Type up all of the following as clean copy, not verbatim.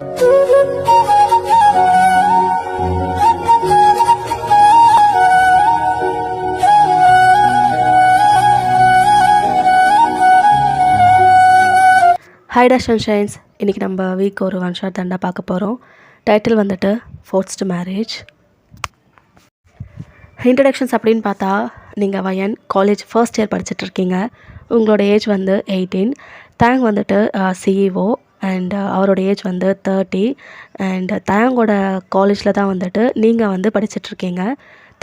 ஹைடா சன்ஷைன்ஸ். இன்றைக்கி நம்ம வீக் ஒரு ஒன் ஷாட் தாண்டா பார்க்க போகிறோம். டைட்டில் வந்துட்டு ஃபோர்ஸ்டு மேரேஜ். இன்ட்ரடக்ஷன்ஸ் அப்படின்னு பார்த்தா, நீங்கள் வயன் காலேஜ் ஃபர்ஸ்ட் இயர் படிச்சுட்ருக்கீங்க. உங்களோட ஏஜ் வந்து 18. தேங் வந்துட்டு சிஇஓ அண்ட் அவரோட ஏஜ் வந்து 30. அண்ட் தேங்கோட காலேஜில் தான் வந்துட்டு நீங்கள் வந்து படிச்சுட்ருக்கீங்க.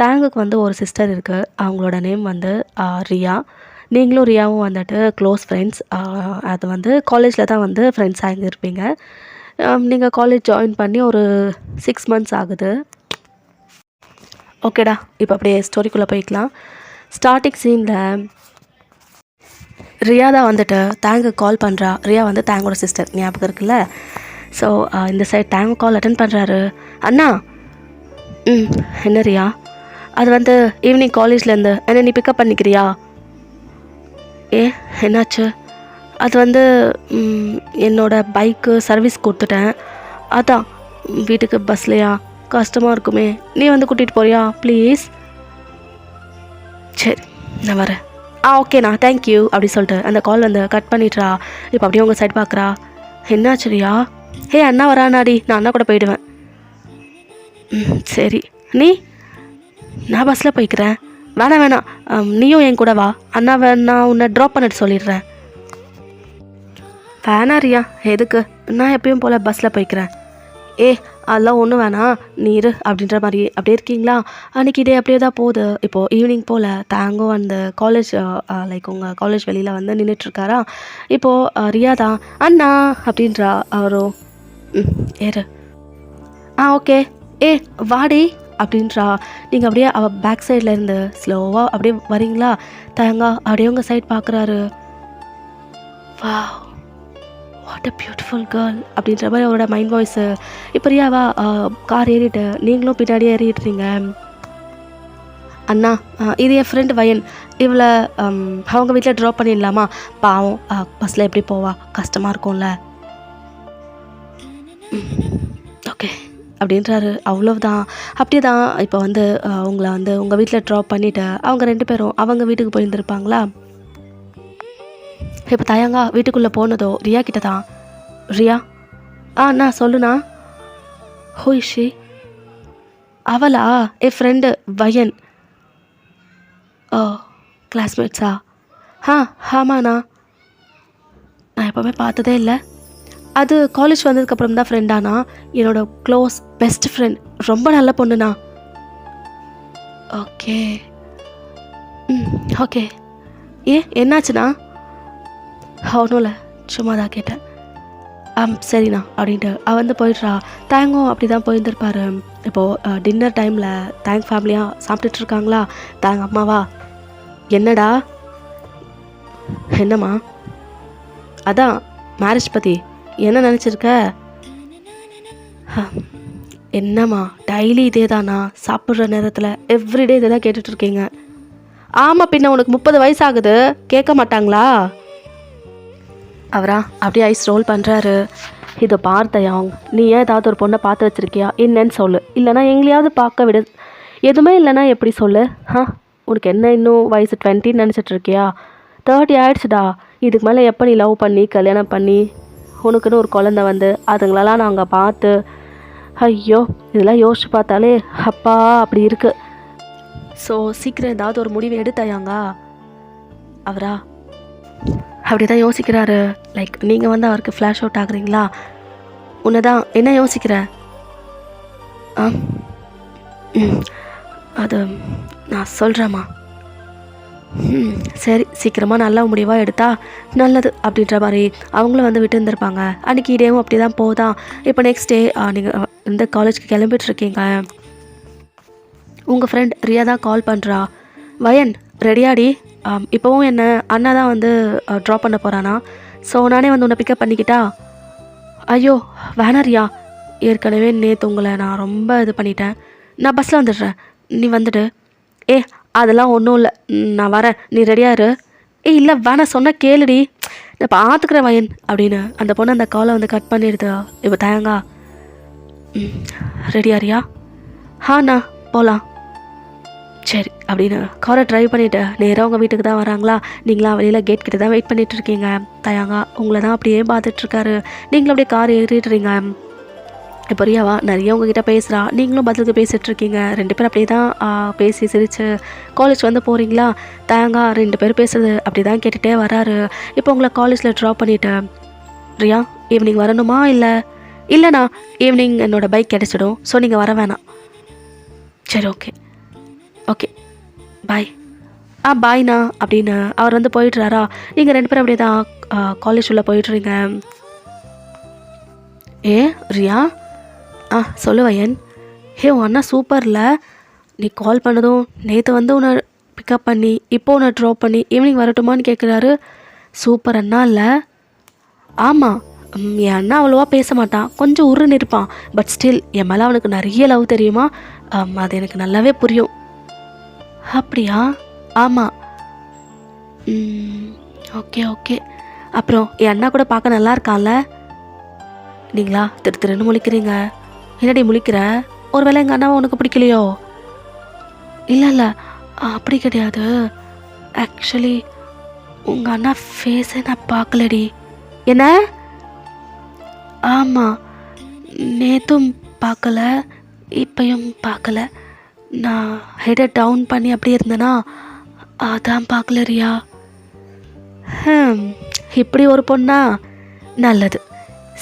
தேங்குக்கு வந்து ஒரு சிஸ்டர் இருக்குது. அவங்களோட நேம் வந்து ரியா. நீங்களும் ரியாவும் வந்துட்டு க்ளோஸ் ஃப்ரெண்ட்ஸ். அது வந்து காலேஜில் தான் வந்து ஃப்ரெண்ட்ஸாக இருந்திருப்பீங்க. நீங்கள் காலேஜ் ஜாயின் பண்ணி ஒரு 6 months ஆகுது. ஓகேடா, இப்போ அப்படியே ஸ்டோரிக்குள்ளே போய்க்கலாம். ஸ்டார்டிங் சீனில் ரியா தான் வந்துட்டு தேங்கு கால் பண்ணுறா. ரியா வந்து தேங்கோட சிஸ்டர், ஞாபகம் இருக்குல்ல? ஸோ இந்த சைட் தேங்கு கால் அட்டன் பண்ணுறாரு. அண்ணா. என்ன ரியா? அது வந்து ஈவினிங் காலேஜ்லேருந்து என்ன நீ பிக்கப் பண்ணிக்கிறியா? என்னாச்சு? அது வந்து என்னோடய பைக்கு சர்வீஸ் கொடுத்துட்டேன். அதான் வீட்டுக்கு பஸ்லையா கஷ்டமாக இருக்குமே, நீ வந்து கூட்டிகிட்டு போறியா ப்ளீஸ்? சரி, நான் வரேன். ஓகேண்ணா, தேங்க்யூ அப்படி சொல்லிட்டு அந்த கால் வந்து கட் பண்ணிட்டுறா. இப்போ அப்படியே உங்கள் சைட் பார்க்குறா. என்னாச்சுரியா? அண்ணா வரானாடி, நான் அண்ணா கூட போயிடுவேன். சரி. நீ? நான் பஸ்ஸில் போய்க்கிறேன். வேணாம், நீயும் என் கூட வா. அண்ணா நான் உன்னை ட்ராப் பண்ணிட்டு சொல்லிடுறேன். வேணா ரியா, எதுக்கு? நான் எப்பயும் போல் பஸ்ஸில் போய்க்கிறேன். அதெல்லாம் ஒன்றும் வேணாம், நீ இரு அப்படின்ற மாதிரி. அப்படியே இருக்கீங்களா? அன்றைக்கி இதே அப்படியே தான் போகுது. இப்போது ஈவினிங் போல் தேங்கும் அந்த காலேஜ் லைக் உங்கள் காலேஜ் வெளியில் வந்து நின்றுட்டுருக்காரா. இப்போது ரியா தான் அண்ணா அப்படின்றா. அவரும் ஏறு. ஓகே. வாடி அப்படின்றா. நீங்கள் அப்படியே அவள் பேக் சைடில் இருந்து ஸ்லோவாக அப்படியே வரீங்களா? தேங்கா அப்படியே உங்கள் சைட் பார்க்குறாரு. Wow, what a beautiful girl அப்படின்ற மாதிரி அவரோட மைண்ட் வாய்ஸு. இப்போ ரியாவா கார் ஏறிட்டு நீங்களும் பின்னாடியே ஏறிட்டுறீங்க. அண்ணா, இது என் ஃப்ரெண்டு வயன். இவளை அவங்க வீட்டில் ட்ராப் பண்ணிடலாமா? பாவம், பஸ்ஸில் எப்படி போவா, கஷ்டமாக இருக்கும்ல. ஓகே அப்படின்றாரு. அவ்வளோதான். அப்படியே தான் இப்போ வந்து உங்களை வந்து உங்கள் வீட்டில் ட்ராப் பண்ணிவிட்டு அவங்க 2 பேரும் அவங்க வீட்டுக்கு போயிருந்துருப்பாங்களா. இப்போ தயங்கா வீட்டுக்குள்ளே போனதோ ரியா கிட்ட தான். ரியா, அண்ணா சொல்லுண்ணா. Who is she? அவளா? என் ஃப்ரெண்டு வயன். கிளாஸ்மேட்ஸா? ஆமாண்ணா. நான் எப்போவுமே பார்த்ததே இல்லை. அது காலேஜ் வந்ததுக்கப்புறம் தான் ஃப்ரெண்டானா. என்னோட க்ளோஸ் பெஸ்ட் ஃப்ரெண்ட். ரொம்ப நல்ல பொண்ணுண்ணா. ஓகே. ஓகே. என்னாச்சுண்ணா? ஒன்றும் இல்லை, சும்மா தான் கேட்டேன். சரிண்ணா அப்படின்ட்டு அவள் வந்து போயிடுறா. தேங்கும் அப்படி தான் போயிருந்துருப்பாரு. இப்போது டின்னர் டைமில் தேங்க் ஃபேமிலியாக சாப்பிட்டுட்ருக்காங்களா. தேங்க அம்மாவா? என்னடா? என்னம்மா? அதான் மேரேஜ் பற்றி என்ன நினச்சிருக்க? என்னம்மா டெய்லி இதே தானா? சாப்பிட்ற நேரத்தில் எவ்ரிடே இதை தான் கேட்டுட்ருக்கீங்க. ஆமாம், பின்ன உனக்கு 30 வயசு ஆகுது, கேட்க மாட்டாங்களா? அவரா அப்படியே ஐஸ் ரோல் பண்ணுறாரு. இதை பார்த்தையாங், நீ ஏன் ஏதாவது ஒரு பொண்ணை பார்த்து வச்சுருக்கியா? என்னன்னு சொல்லு, இல்லைனா எங்களையாவது பார்க்க விடு. எதுவுமே இல்லைனா எப்படி சொல்லு? உனக்கு என்ன இன்னும் வயசு 20 நினச்சிட்ருக்கியா? 30 ஆயிடுச்சுடா. இதுக்கு மேலே எப்போ நீ லவ் பண்ணி கல்யாணம் பண்ணி உனக்குன்னு ஒரு குழந்தை வந்து அதுங்களெல்லாம் நாங்கள் பார்த்து, ஐயோ இதெல்லாம் யோசிச்சு பார்த்தாலே அப்பா அப்படி இருக்குது. ஸோ சீக்கிரம் ஏதாவது ஒரு முடிவு எடுத்தாயாங்க. அவரா அப்படி தான் யோசிக்கிறாரு. லைக் நீங்கள் வந்து அவருக்கு ஃப்ளாஷ் அவுட் ஆகுறீங்களா? உன்னை தான் என்ன யோசிக்கிற? அது நான் சொல்கிறேம்மா. சரி, சீக்கிரமாக நல்ல முடிவாக எடுத்தா நல்லது அப்படின்ற மாதிரி அவங்களும் வந்து விட்டு இருந்திருப்பாங்க. அன்றைக்கி டேவும் அப்படி தான் போதான். இப்போ நெக்ஸ்ட் டே நீங்கள் இந்த காலேஜுக்கு கிளம்பிட்டுருக்கீங்க. உங்கள் ஃப்ரெண்ட் ரியா தான் கால் பண்ணுறா. வயன் ரெடியாடி? இப்போவும் என்ன அண்ணா தான் வந்து ட்ராப் பண்ண போகிறானா. ஸோ நானே வந்து உன்னை பிக்கப் பண்ணிக்கிட்டா? ஐயோ வேணா ரியா, ஏற்கனவே நேற்று உங்களை நான் ரொம்ப இது பண்ணிட்டேன். நான் பஸ்ஸில் வந்துடுறேன், நீ வந்துடு. அதெல்லாம் ஒன்றும் இல்லை, நான் வரேன், நீ ரெடியாரு. இல்லை வேணா சொன்னால் கேளுடி. இதை பார்த்துக்கிறேன் வயன் அப்படின்னு அந்த பொண்ணு அந்த காலை வந்து கட் பண்ணிடுது. இப்போ தயங்கா ரெடியாரியா? ஹாண்ணா போகலாம். சரி அப்படின்னு காரை ட்ரைவ் பண்ணிவிட்டு நேராக உங்கள் வீட்டுக்கு தான் வராங்களா? நீங்களாம் வெளியில் கேட் கிட்ட தான் வெயிட் பண்ணிகிட்ருக்கீங்க. தயாங்கா உங்களை தான் அப்படியே பார்த்துட்ருக்காரு. நீங்களும் அப்படியே கார் ஏறிடுறீங்க. இப்போ ரியாவா நிறைய உங்ககிட்ட பேசுகிறா, நீங்களும் பதிலுக்கு பேசிகிட்ருக்கீங்க. 2 பேரும் அப்படியே தான் பேசி சிரித்து காலேஜ் வந்து போகிறீங்களா? தயாங்கா 2 பேரும் பேசுகிறது அப்படி தான் கேட்டுகிட்டே வராரு. இப்போ உங்களை காலேஜில் ட்ராப் பண்ணிவிட்டு ரியா ஈவினிங் வரணுமா? இல்லைண்ணா ஈவினிங் என்னோடய பைக் கிடச்சிடும், ஸோ நீங்கள் வர வேணாம். சரி ஓகே ஓகே பாய். பாய்ண்ணா அப்படின்னு அவர் வந்து போயிட்டுறாரா? நீங்கள் 2 பேரும் அப்படியே தான் காலேஜ் உள்ளே போயிட்டுறீங்க. ரியா சொல்லு வயன். உன் அண்ணா சூப்பரில், நீ கால் பண்ணதும் நேற்று வந்து உன்னை பிக்கப் பண்ணி இப்போ உன்னை ட்ராப் பண்ணி ஈவினிங் வரட்டுமான்னு கேட்குறாரு. சூப்பர் அண்ணா இல்லை? ஆமாம், என் அண்ணா அவ்வளோவா பேச மாட்டான், கொஞ்சம் உருன்னு இருப்பான். பட் ஸ்டில் என் மேலே அவனுக்கு நிறைய லவ் தெரியுமா? அது எனக்கு நல்லாவே புரியும். அப்படியா? ஆமாம். Okay okay. அப்புறம் என் அண்ணா கூட பார்க்க நல்லா இருக்கான்ல? நீங்களா திருன்னு முழிக்கிறீங்க. என்னடி முழிக்கிற? ஒருவேளை எங்கள் அண்ணாவை உனக்கு பிடிக்கலையோ? இல்லை அப்படி கிடையாது. ஆக்சுவலி உங்கள் அண்ணா ஃபேஸை நான் பார்க்கலடி. என்ன? ஆமாம், நேற்றும் பார்க்கல, இப்பையும் பார்க்கல. நான் ஹெடை டவுன் பண்ணி அப்படி இருந்தேனா, அதான் பார்க்கல ரியா. இப்படி ஒரு பொண்ணா? நல்லது,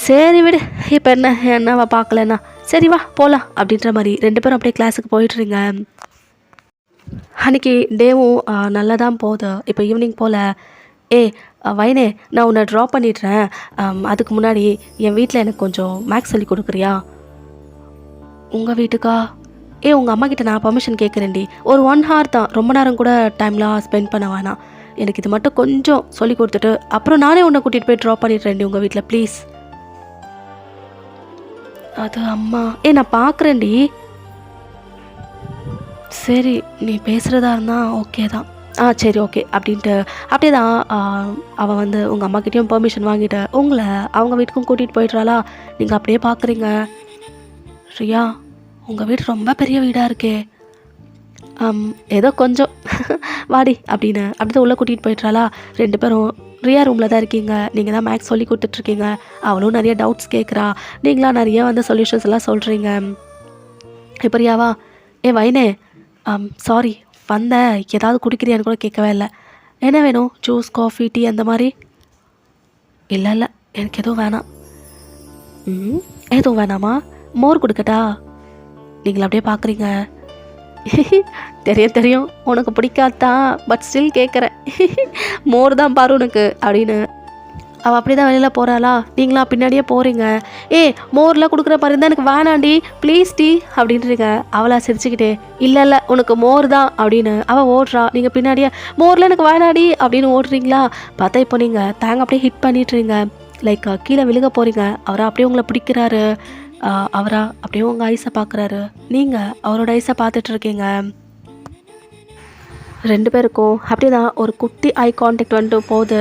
சரி விடு. இப்போ என்னவா பார்க்கலண்ணா? சரி வா போகலாம் அப்படின்ற மாதிரி 2 பேரும் அப்படியே கிளாஸுக்கு போயிட்டுருங்க. அன்றைக்கி டேவும் நல்லா தான் போகுது. இப்போ ஈவினிங் போல் வயனே நான் உன்னை ட்ராப் பண்ணிடுறேன். அதுக்கு முன்னாடி என் வீட்டில் எனக்கு கொஞ்சம் மேக்ஸ் சொல்லி கொடுக்குறியா? உங்கள் வீட்டுக்கா? உங்கள் அம்மா கிட்ட நான் பர்மிஷன் கேட்குறேன்டி. ஒரு 1 hour தான், ரொம்ப நேரம் கூட டைம்லாம் ஸ்பெண்ட் பண்ண வேணாம். எனக்கு இது மட்டும் கொஞ்சம் சொல்லி கொடுத்துட்டு அப்புறம் நானே உன்னை கூட்டிகிட்டு போய் ட்ராப் பண்ணிடுறேன்டி உங்கள் வீட்டில் ப்ளீஸ். அது அம்மா. நான் பார்க்குறேன்டி. சரி நீ பேசுகிறதா இருந்தால் ஓகே தான். சரி ஓகே அப்படின்ட்டு அப்படியே தான் அவள் வந்து உங்கள் அம்மாக்கிட்டேயும் பெர்மிஷன் வாங்கிட்டு உங்களை அவங்க வீட்டுக்கும் கூட்டிகிட்டு போயிடுறாளா? நீங்கள் அப்படியே பார்க்குறீங்க. ரியா உங்கள் வீடு ரொம்ப பெரிய வீடாக இருக்கே. ஏதோ கொஞ்சம் வாடி அப்படின்னு அப்படி தான் உள்ளே கூட்டிகிட்டு போயிடுறாளா? 2 பேரும் ரியா ரூமில் தான் இருக்கீங்க. நீங்கள் தான் மேக்ஸ் சொல்லி கொடுத்துட்ருக்கீங்க. அவளும் நிறைய டவுட்ஸ் கேட்குறா, நீங்களாம் நிறைய வந்து சொல்யூஷன்ஸ் எல்லாம் சொல்கிறீங்க. இப்போ ரியாவா வயனே சாரி வந்தேன், ஏதாவது குடிக்கிறியான்னு கூட கேட்கவே இல்லை. என்ன வேணும்? ஜூஸ், காஃபி, டீ அந்த மாதிரி? இல்லை எனக்கு எதுவும் வேணாம். எதுவும் வேணாமா? மோர் கொடுக்கட்டா? நீங்கள் அப்படியே பார்க்குறீங்க. தெரியும் உனக்கு பிடிக்காதான், பட் ஸ்டில் கேட்குறேன். மோர் தான் பாரு உனக்கு அப்படின்னு அவள் அப்படி தான் வெளியில் போகிறாளா? நீங்களா பின்னாடியே போகிறீங்க. மோர்லாம் கொடுக்குற பாரு இருந்தால் எனக்கு வேணாண்டி ப்ளீஸ் டீ அப்படின்றீங்க. அவளா சிரிச்சுக்கிட்டே இல்லை உனக்கு மோர் தான் அப்படின்னு அவள் ஓடுறா. நீங்கள் பின்னாடியே மோரில் எனக்கு வேணாடி அப்படின்னு ஓடுறீங்களா? பார்த்தா இப்போ நீங்கள் தேங்க அப்படியே ஹிட் பண்ணிட்டுறீங்க. லைக் கீழே விழுக போகிறீங்க. அவரை அப்படியே உங்களை பிடிக்கிறாரு. அவரா அப்படியே உங்கள் ஐஸை பார்க்குறாரு. நீங்கள் அவரோட ஐஸை பார்த்துட்ருக்கீங்க. 2 பேருக்கும் அப்படியே தான் ஒரு குட்டி ஐ கான்டாக்ட் வந்துட்டு போகுது.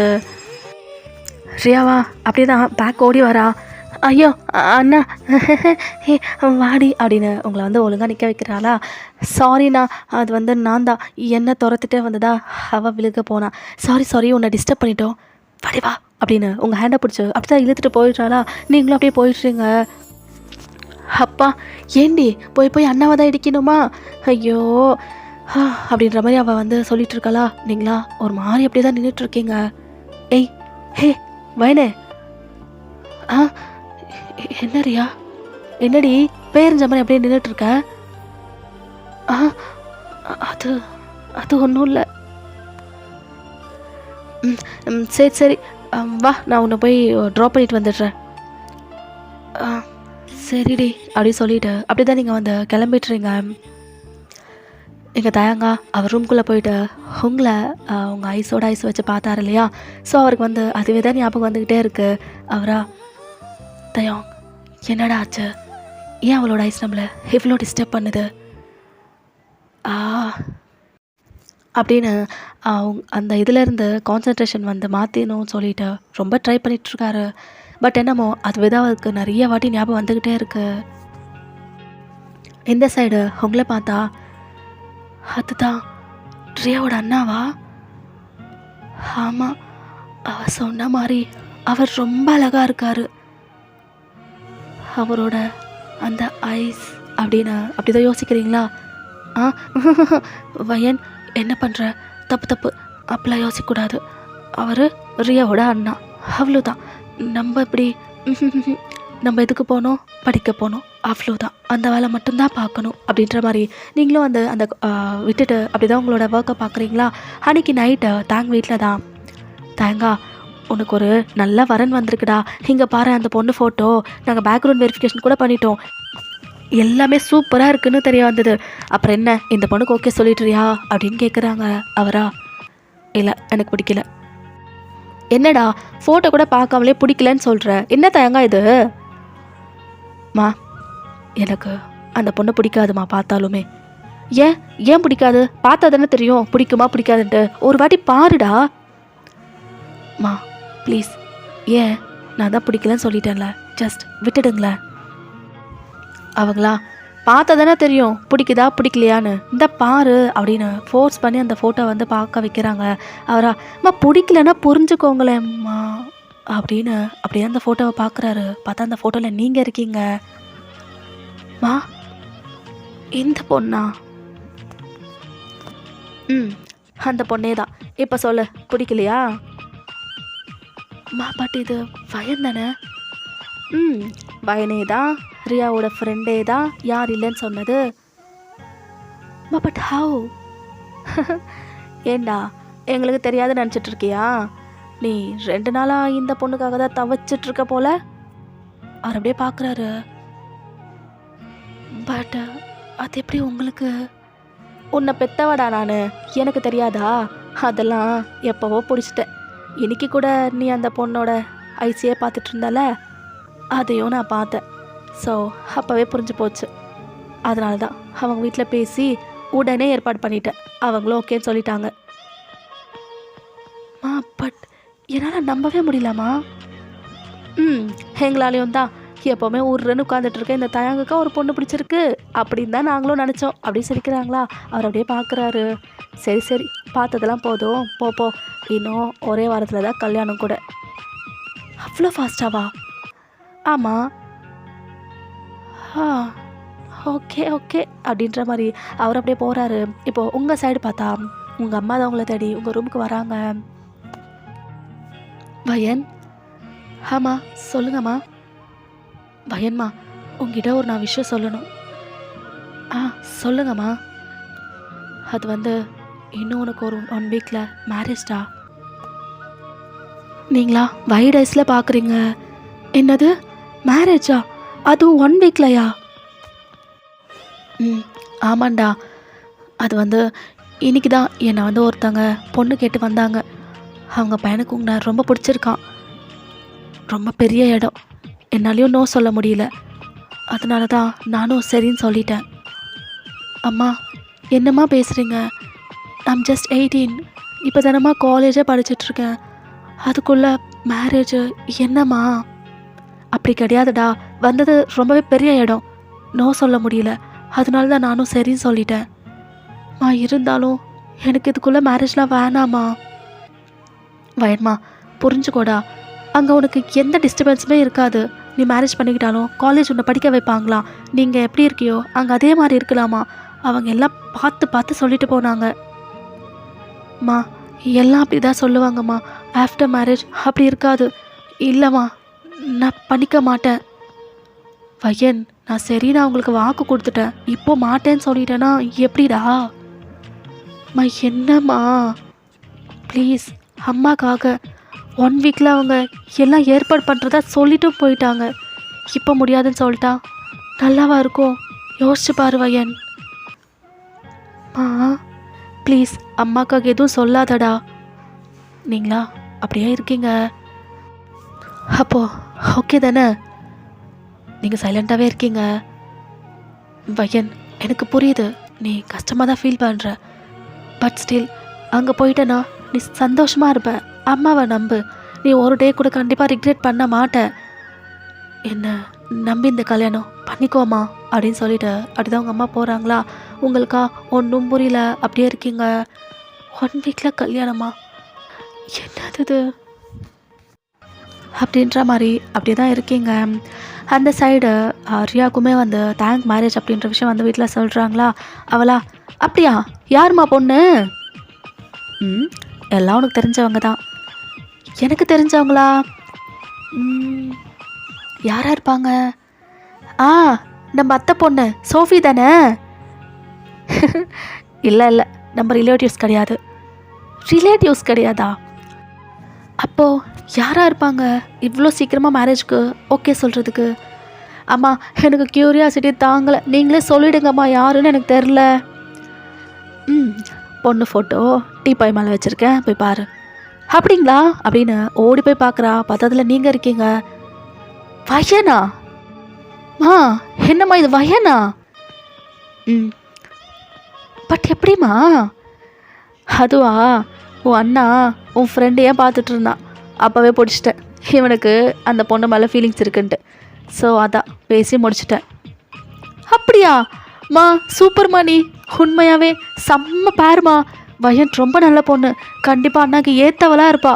ரியாவா அப்படியே தான் பேக் ஓடி வரா. ஐயோ அண்ணா வாடி அப்படின்னு உங்களை வந்து ஒழுங்காக நிற்க வைக்கிறாளா? சாரிண்ணா, அது வந்து நான் தான் என்னை துரத்துட்டே வந்ததா அவள் விழுக போனா. சாரி உன்னை டிஸ்டர்ப் பண்ணிட்டோம். வாடி வா அப்படின்னு உங்கள் ஹேண்டை பிடிச்சி அப்படி தான் இழுத்துட்டு போயிடுறாளா? நீங்களும் அப்படியே போயிடுறீங்க. அப்பா ஏண்டி போய் அண்ணாவை தான் இடிக்கணுமா? ஐயோ அப்படின்ற மாதிரி அவள் வந்து சொல்லிட்டு இருக்காளா? நீங்களா ஒரு மாதிரி அப்படியே தான் நின்றுட்டுருக்கீங்க. ஹே வயனே என்ன ரியா? என்னடி பேரஞ்ச மாதிரி அப்படியே நின்றுட்டுருக்க? அது அது ஒன்றும் இல்லை. சரி வா நான் உன்னை போய் ட்ராப் பண்ணிட்டு வந்துடுறேன். சரிடி அப்படின்னு சொல்லிவிட்டு அப்படி தான் நீங்கள் வந்து கிளம்பிட்டுறீங்க. எங்கள் தயங்கா அவர் ரூம்குள்ளே போயிட்டு உங்களை உங்கள் ஐஸோட ஐஸ் வச்சு பார்த்தாரு இல்லையா? ஸோ அவருக்கு வந்து அதுவே தான் ஞாபகம் வந்துக்கிட்டே இருக்குது. அவரா தயாங் என்னடா ஆச்சு? ஏன் அவளோட ஐஸ் நம்மளை இவ்வளோ டிஸ்டர்ப் பண்ணுது? அப்படின்னு அந்த இதுலேருந்து கான்சன்ட்ரேஷன் வந்து மாற்றிடணும்னு சொல்லிட்டு ரொம்ப ட்ரை பண்ணிகிட்ருக்காரு. பட் என்னமோ அது அவருக்கு நிறைய வாட்டி ஞாபகம் வந்துக்கிட்டே இருக்குது. இந்த சைடு உங்களை பார்த்தா, அதுதான் ரியாவோட அண்ணாவா? ஆமாம், அவர் சொன்ன மாதிரி அவர் ரொம்ப அழகாக இருக்கார். அவரோட அந்த ஐஸ் அப்படின்னு அப்படிதான் யோசிக்கிறீங்களா? ஆ வயன், என்ன பண்ணுற? தப்பு, அப்படிலாம் யோசிக்கக்கூடாது. அவர் ரியாவோட அண்ணா, அவ்வளோதான். நம்ம இப்படி நம்ம எதுக்கு போனோம்? படிக்க போனோம், அவ்வளோதான். அந்த வேலை மட்டும்தான் பார்க்கணும் அப்படின்ற மாதிரி நீங்களும் அந்த அந்த விட்டுட்டு அப்படி தான் உங்களோட ஒர்க்கை பார்க்குறீங்களா? அன்றைக்கி நைட்டு தாங்க வீட்டில் தான், தேங்கா உனக்கு ஒரு நல்ல வரன் வந்திருக்குடா, இங்கே பாரு அந்த பொண்ணு ஃபோட்டோ, நாங்கள் பேக்ரவுண்ட் வெரிஃபிகேஷன் கூட பண்ணிட்டோம், எல்லாமே சூப்பராக இருக்குன்னு தெரிய வந்தது. அப்புறம் என்ன, இந்த பொண்ணுக்கு ஓகே சொல்லிட்டுறியா அப்படின்னு கேட்குறாங்க. அவரா, இல்லை எனக்கு பிடிக்கல. என்னடா ஃபோட்டோ கூட பார்க்காமலே பிடிக்கலன்னு சொல்கிற, என்ன தயங்கா இது? மா, எனக்கு அந்த பொண்ணை பிடிக்காதுமா பார்த்தாலுமே. ஏன் பிடிக்காது? பார்த்தா தானே தெரியும் பிடிக்குமா பிடிக்காதுன்ட்டு. ஒரு வாட்டி பாருடா. மா ப்ளீஸ், ஏன் நான் தான் பிடிக்கலன்னு சொல்லிட்டேன்ல, ஜஸ்ட் விட்டுடுங்களேன். அவங்களா, பார்த்தா தானே தெரியும் பிடிக்குதா பிடிக்கலையான்னு, இந்த பாரு அப்படின்னு ஃபோர்ஸ் பண்ணி அந்த ஃபோட்டோ வந்து பார்க்க வைக்கிறாங்க. அவரா, அம்மா பிடிக்கலன்னா புரிஞ்சுக்கோங்களேம்மா அப்படின்னு அப்படியே அந்த ஃபோட்டோவை பார்க்குறாரு. பார்த்தா அந்த ஃபோட்டோவில் நீங்கள் இருக்கீங்க. மா, இந்த பொண்ணா? அந்த பொண்ணே தான். இப்போ சொல்லு, பிடிக்கலையா? மா, பட் இது வயன் தானே? வயனே தான், ரியாவோட ஃப்ரெண்டே தான், யார் இல்லைன்னு சொன்னது? But how? ஏண்டா எங்களுக்கு தெரியாது நினச்சிட்ருக்கியா? நீ 2 நாளாக இந்த பொண்ணுக்காக தான் தவச்சிட்ருக்க போல. அவர் அப்படியே பார்க்குறாரு. பட் அது எப்படி உங்களுக்கு? உன்னை பெத்தவடா நான், எனக்கு தெரியாதா? அதெல்லாம் எப்போவோ பிடிச்சிட்டேன். இன்னைக்கு கூட நீ அந்த பொண்ணோட ஐசியே பார்த்துட்டு இருந்தால, அதையும் நான் பார்த்தேன். ஸோ அப்போவே புரிஞ்சு போச்சு. அதனால தான் அவங்க வீட்டில் பேசி உடனே ஏற்பாடு பண்ணிட்டேன். அவங்களும் ஓகேன்னு சொல்லிட்டாங்க. பட் என்னால் நம்பவே முடியலம்மா. எங்களாலேயும் தான். எப்போவுமே ஊர்றன்னு உட்காந்துட்ருக்கேன், இந்த தயங்குக்கா ஒரு பொண்ணு பிடிச்சிருக்கு அப்படின்னு தான் நாங்களும் நினச்சோம். அப்படியே சிரிக்கிறாங்களா? அவர் அப்படியே பார்க்குறாரு. சரி பார்த்ததெல்லாம் போதும், போ. இன்னும் ஒரே வாரத்தில் தான் கல்யாணம் கூட. அவ்வளோ ஃபாஸ்ட்டாவா? ஆமாம். ஓகே அப்படின்ற மாதிரி அவர் அப்படியே போகிறாரு. இப்போது உங்கள் சைடு பார்த்தா உங்கள் அம்மா தான் உங்களை தேடி உங்கள் ரூமுக்கு வராங்க. வயன், ஆமாம் சொல்லுங்கம்மா. வயன்மா, உங்ககிட்ட ஒரு நான் விஷயம் சொல்லணும். சொல்லுங்கம்மா. அது வந்து இன்னும் உனக்கு ஒரு 1 வீக்கில் மேரேஜ்டா. நீங்களா வைட் ஐஸில் பார்க்குறீங்க. என்னது மேரேஜா? அதுவும் 1 வீக்லையா? ஆமாண்டா. அது வந்து இன்னைக்கு தான் என்னை வந்து ஒருத்தங்க பொண்ணு கேட்டு வந்தாங்க. அவங்க பையனுக்கு உங்களை ரொம்ப பிடிச்சிருக்கான். ரொம்ப பெரிய இடம், என்னாலையும் நோ சொல்ல முடியல. அதனால தான் நானும் சரின்னு சொல்லிட்டேன். அம்மா, என்னம்மா பேசுகிறீங்க? I'm just 18. இப்போ தானம்மா காலேஜே படிச்சிட்ருக்கேன், அதுக்குள்ளே மேரேஜு என்னம்மா? அப்படி கிடையாதுடா, வந்தது ரொம்பவே பெரிய இடம், நோ சொல்ல முடியல. அதனால தான் நானும் சரின்னு சொல்லிட்டேன். இருந்தாலும் எனக்கு இதுக்குள்ளே மேரேஜ்லாம் வேணாம்மா. வயன்மா, புரிஞ்சுக்கோடா, அங்கே உனக்கு எந்த டிஸ்டர்பன்ஸுமே இருக்காது. நீ மேரேஜ் பண்ணிக்கிட்டாலும் காலேஜ் உன்னை படிக்க வைப்பாங்களாம். நீங்கள் எப்படி இருக்கியோ அங்கே அதே மாதிரி இருக்கலாமா? அவங்க எல்லாம் பார்த்து சொல்லிட்டு போனாங்க. எல்லாம் அப்படி தான் சொல்லுவாங்கம்மா. ஆஃப்டர் மேரேஜ் அப்படி இருக்காது. இல்லைம்மா, நான் பண்ணிக்க மாட்டேன். வயன், நான் சரி, நான் உங்களுக்கு வாக்கு கொடுத்துட்டேன். இப்போ மாட்டேன்னு சொல்லிட்டேன்னா எப்படிடா? என்னம்மா ப்ளீஸ், அம்மாக்காக 1 வீக்கில் அவங்க எல்லாம் ஏற்பாடு பண்ணுறதா சொல்லிட்டு போயிட்டாங்க. இப்போ முடியாதுன்னு சொல்லிட்டா நல்லாவா இருக்கும்? யோசிச்சு பாரு வயன். ப்ளீஸ், அம்மாக்காக எதுவும் சொல்லாதடா. நீங்களா அப்படியே இருக்கீங்க, அப்போ ஓகே தானே? நீங்கள் சைலண்ட்டாகவே இருக்கீங்க. வயன், எனக்கு புரியுது, நீ கஷ்டமாக தான் ஃபீல் பண்ணுற. பட் ஸ்டில் அங்கே போயிட்டேன்னா நீ சந்தோஷமாக இருப்ப. அம்மாவை நம்பு. நீ ஒரு டே கூட கண்டிப்பாக ரிக்ரெட் பண்ண மாட்ட. என்ன நம்பி இந்த கல்யாணம் பண்ணிக்கோமா அப்படின்னு சொல்லிட்டு அப்படிதான் உங்கள் அம்மா போகிறாங்களா. உங்களுக்கா ஒன்றும் புரியல, அப்படியே இருக்கீங்க. 1 வீக்கில் கல்யாணமா? என்னது இது அப்படின்ற மாதிரி அப்படியே தான் இருக்கீங்க. அந்த சைடு ரியாவுக்குமே வந்து தேங்க் மேரேஜ் அப்படின்ற விஷயம் வந்து வீட்டில் சொல்கிறாங்களா. அவளா, அப்படியா, யாருமா பொண்ணு? எல்லாம் உனக்கு தெரிஞ்சவங்க தான். எனக்கு தெரிஞ்சவங்களா? யாராக இருப்பாங்க? ஆ, நம்ம அத்தை பொண்ணு சோஃபி தானே? இல்லை இல்லை, நம்ம ரிலேட்டிவ்ஸ் கிடையாது. ரிலேட்டிவ்ஸ் கிடையாதா? அப்போது யாராக இருப்பாங்க இவ்வளோ சீக்கிரமாக மேரேஜ்க்கு ஓகே சொல்கிறதுக்கு? அம்மா எனக்கு க்யூரியாசிட்டி தாங்கலை, நீங்களே சொல்லிவிடுங்கம்மா யாருன்னு எனக்கு தெரில. பொண்ணு ஃபோட்டோ டீபாய் மேலே வச்சுருக்கேன், போய் பாரு. அப்படிங்களா அப்படின்னு ஓடி போய் பார்க்குறா. பத்தத்தில் நீங்கள் இருக்கீங்க. வயனா? என்னம்மா இது வயனா? பட் எப்படிம்மா? அதுவா, உன் அண்ணா உன் ஃப்ரெண்டு ஏன் பார்த்துட்டு இருந்தான், அப்போவே பிடிச்சிட்டேன். இவனுக்கு அந்த பொண்ணு மேலே ஃபீலிங்ஸ் இருக்குன்ட்டு. ஸோ அதான் பேசி முடிச்சிட்டேன். அப்படியா மா, சூப்பர்மா, நீ உண்மையாகவே செம்ம பேருமா. வயன் ரொம்ப நல்ல பொண்ணு, கண்டிப்பாக அண்ணாக்கு ஏற்றவளாக இருப்பா.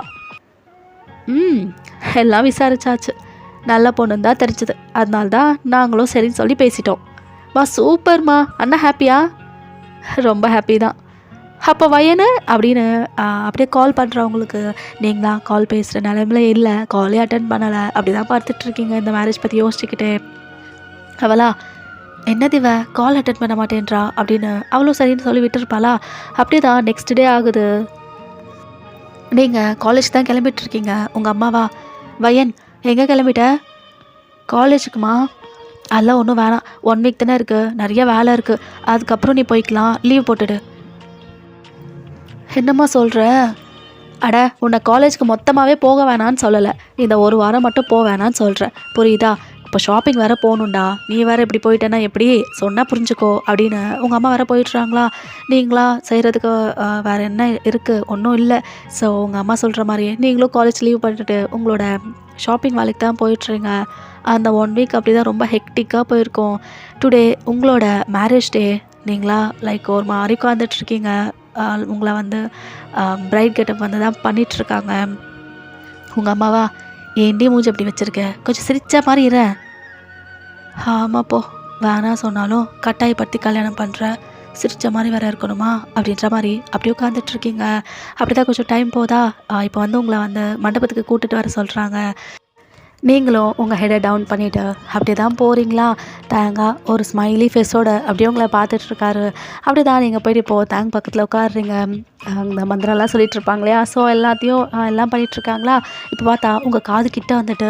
எல்லாம் விசாரிச்சாச்சு, நல்ல பொண்ணுன்னு தான் தெரிஞ்சுது. அதனால தான் நாங்களும் சரின்னு சொல்லி பேசிட்டோம். மா சூப்பர்மா, அண்ணா ஹாப்பியா? ரொம்ப ஹாப்பி தான். அப்போ வயனு அப்படின்னு அப்படியே கால் பண்ணுறவங்களுக்கு நீங்களா கால் பேசுகிற நிலைமையில இல்லை, காலே அட்டன் பண்ணலை, அப்படி தான் பார்த்துட்ருக்கீங்க இந்த மேரேஜ் பற்றி யோசிச்சுக்கிட்டே. அவளா, என்னது இவ கால் அட்டன் பண்ண மாட்டேன்றா அப்படின்னு அவளும் சரின்னு சொல்லி விட்டுருப்பாளா. அப்படியே தான் நெக்ஸ்ட் டே ஆகுது. நீங்கள் காலேஜ் தான் கிளம்பிட்டுருக்கீங்க. உங்கள் அம்மாவா, வயன் எங்கே கிளம்பிட்ட? காலேஜுக்குமா? அதெல்லாம் ஒன்றும் வேணாம், 1 வீக் தானே இருக்குது, நிறைய வேலை இருக்குது, அதுக்கப்புறம் நீ போய்க்கலாம், லீவ் போட்டுடு. என்னம்மா சொல்கிற? அட, உன்னை காலேஜுக்கு மொத்தமாகவே போக வேணான்னு சொல்லலை, இந்த 1 வாரம் மட்டும் போக வேணான்னு சொல்கிறேன், புரியுதா? இப்போ ஷாப்பிங் வேறு போகணுண்டா, நீ வேறு இப்படி போயிட்டேன்னா எப்படி? சொன்னால் புரிஞ்சுக்கோ அப்படின்னு உங்கள் அம்மா வேறு போயிட்டுறாங்களா. நீங்களா செய்கிறதுக்கு வேறு என்ன இருக்குது? ஒன்றும் இல்லை. ஸோ உங்கள் அம்மா சொல்கிற மாதிரியே நீங்களும் காலேஜ் லீவ் பண்ணிட்டு உங்களோட ஷாப்பிங் வேலைக்கு தான் போயிட்டுருங்க. அந்த 1 வீக் அப்படி தான் ரொம்ப ஹெக்டிக்காக போயிருக்கோம். டுடே உங்களோட மேரேஜ் டே. நீங்களா லைக் ஒரு மாதிரி உட்காந்துட்ருக்கீங்க. உங்களை வந்து பிரைட் கெட்டப் வந்து தான் பண்ணிகிட்ருக்காங்க. உங்கள் அம்மாவா, ஏண்டி மூஞ்சி அப்படி வச்சுருக்க, கொஞ்சம் சிரிச்ச மாதிரி இரு. ஆமாப்போ, வேணாம் சொன்னாலும் கட்டாயப்படுத்தி கல்யாணம் பண்ணுற, சிரிச்ச மாதிரி வேறு இருக்கணுமா அப்படின்ற மாதிரி அப்படியே உட்காந்துட்ருக்கீங்க. அப்படி தான் கொஞ்சம் டைம் போதா. இப்போ வந்து உங்களை வந்து மண்டபத்துக்கு கூட்டிகிட்டு வர சொல்கிறாங்க. நீங்களும் உங்கள் ஹெடை டவுன் பண்ணிவிட்டு அப்படி தான் போகிறீங்களா. தேங்காய் ஒரு ஸ்மைலி ஃபேஸோடு அப்படியே உங்களை பார்த்துட்ருக்காரு. அப்படி தான் நீங்கள் போய்ட்டு இப்போது தேங்க் பக்கத்தில் உட்காடுறீங்க. அந்த மந்திரம்லாம் சொல்லிகிட்ருப்பாங்க இல்லையா, ஸோ எல்லாத்தையும் எல்லாம் பண்ணிகிட்ருக்காங்களா. இப்போ பார்த்தா உங்கள் காது கிட்டே வந்துட்டு,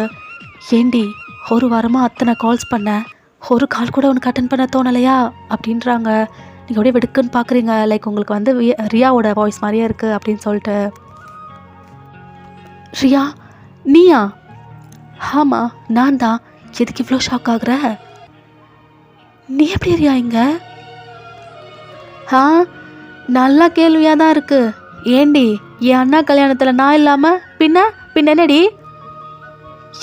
ஏண்டி 1 வாரமாக அத்தனை கால்ஸ் பண்ண, ஒரு கால் கூட உனக்கு அட்டன் பண்ண தோணலையா அப்படின்றாங்க. நீங்கள் அப்படியே வெடுக்குன்னு பார்க்குறீங்க, லைக் உங்களுக்கு வந்து ரியாவோட வாய்ஸ் மாதிரியே இருக்குது அப்படின்னு சொல்லிட்டு. ரியா நீயா? ஆமாம் நான் தான். எதுக்கு இவ்வளோ ஷாக் ஆகுற? நீ எப்படி ரியா இங்க? நல்லா கேள்வியாக தான் இருக்குது. ஏண்டி என் அண்ணா கல்யாணத்தில் நான் இல்லாமல் பின்ன என்னடி?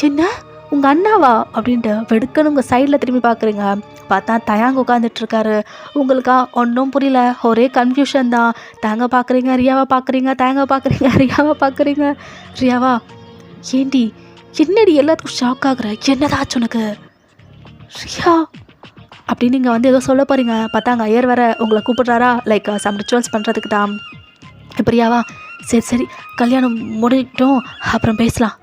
என்ன உங்கள் அண்ணாவா அப்படின்ட்டு வெடுக்கன்னு உங்கள் சைடில் திரும்பி பார்க்குறீங்க. பார்த்தா தயாங்க உட்காந்துட்ருக்காரு. உங்களுக்கா ஒன்றும் புரியல, ஒரே கன்ஃபியூஷன் தான். தேங்க பார்க்குறீங்க, ரியாவை பார்க்குறீங்க, தேங்க பார்க்குறீங்க, ரியாவை பார்க்குறீங்க. ரியாவா, ஏண்டி என்னடி எல்லாத்துக்கும் ஷாக் ஆகுற, என்னதாச்சு உனக்கு? ரியா அப்படின்னு நீங்கள் வந்து ஏதோ சொல்ல போகிறீங்க. பார்த்தாங்க ஐயர் வேற உங்களை கூப்பிட்றாரா, லைக் சம் ரிச்சுவல்ஸ் பண்ணுறதுக்கு தான். இப்போ ரியாவா, சரி கல்யாணம் முடிட்டோம், அப்புறம் பேசலாம்.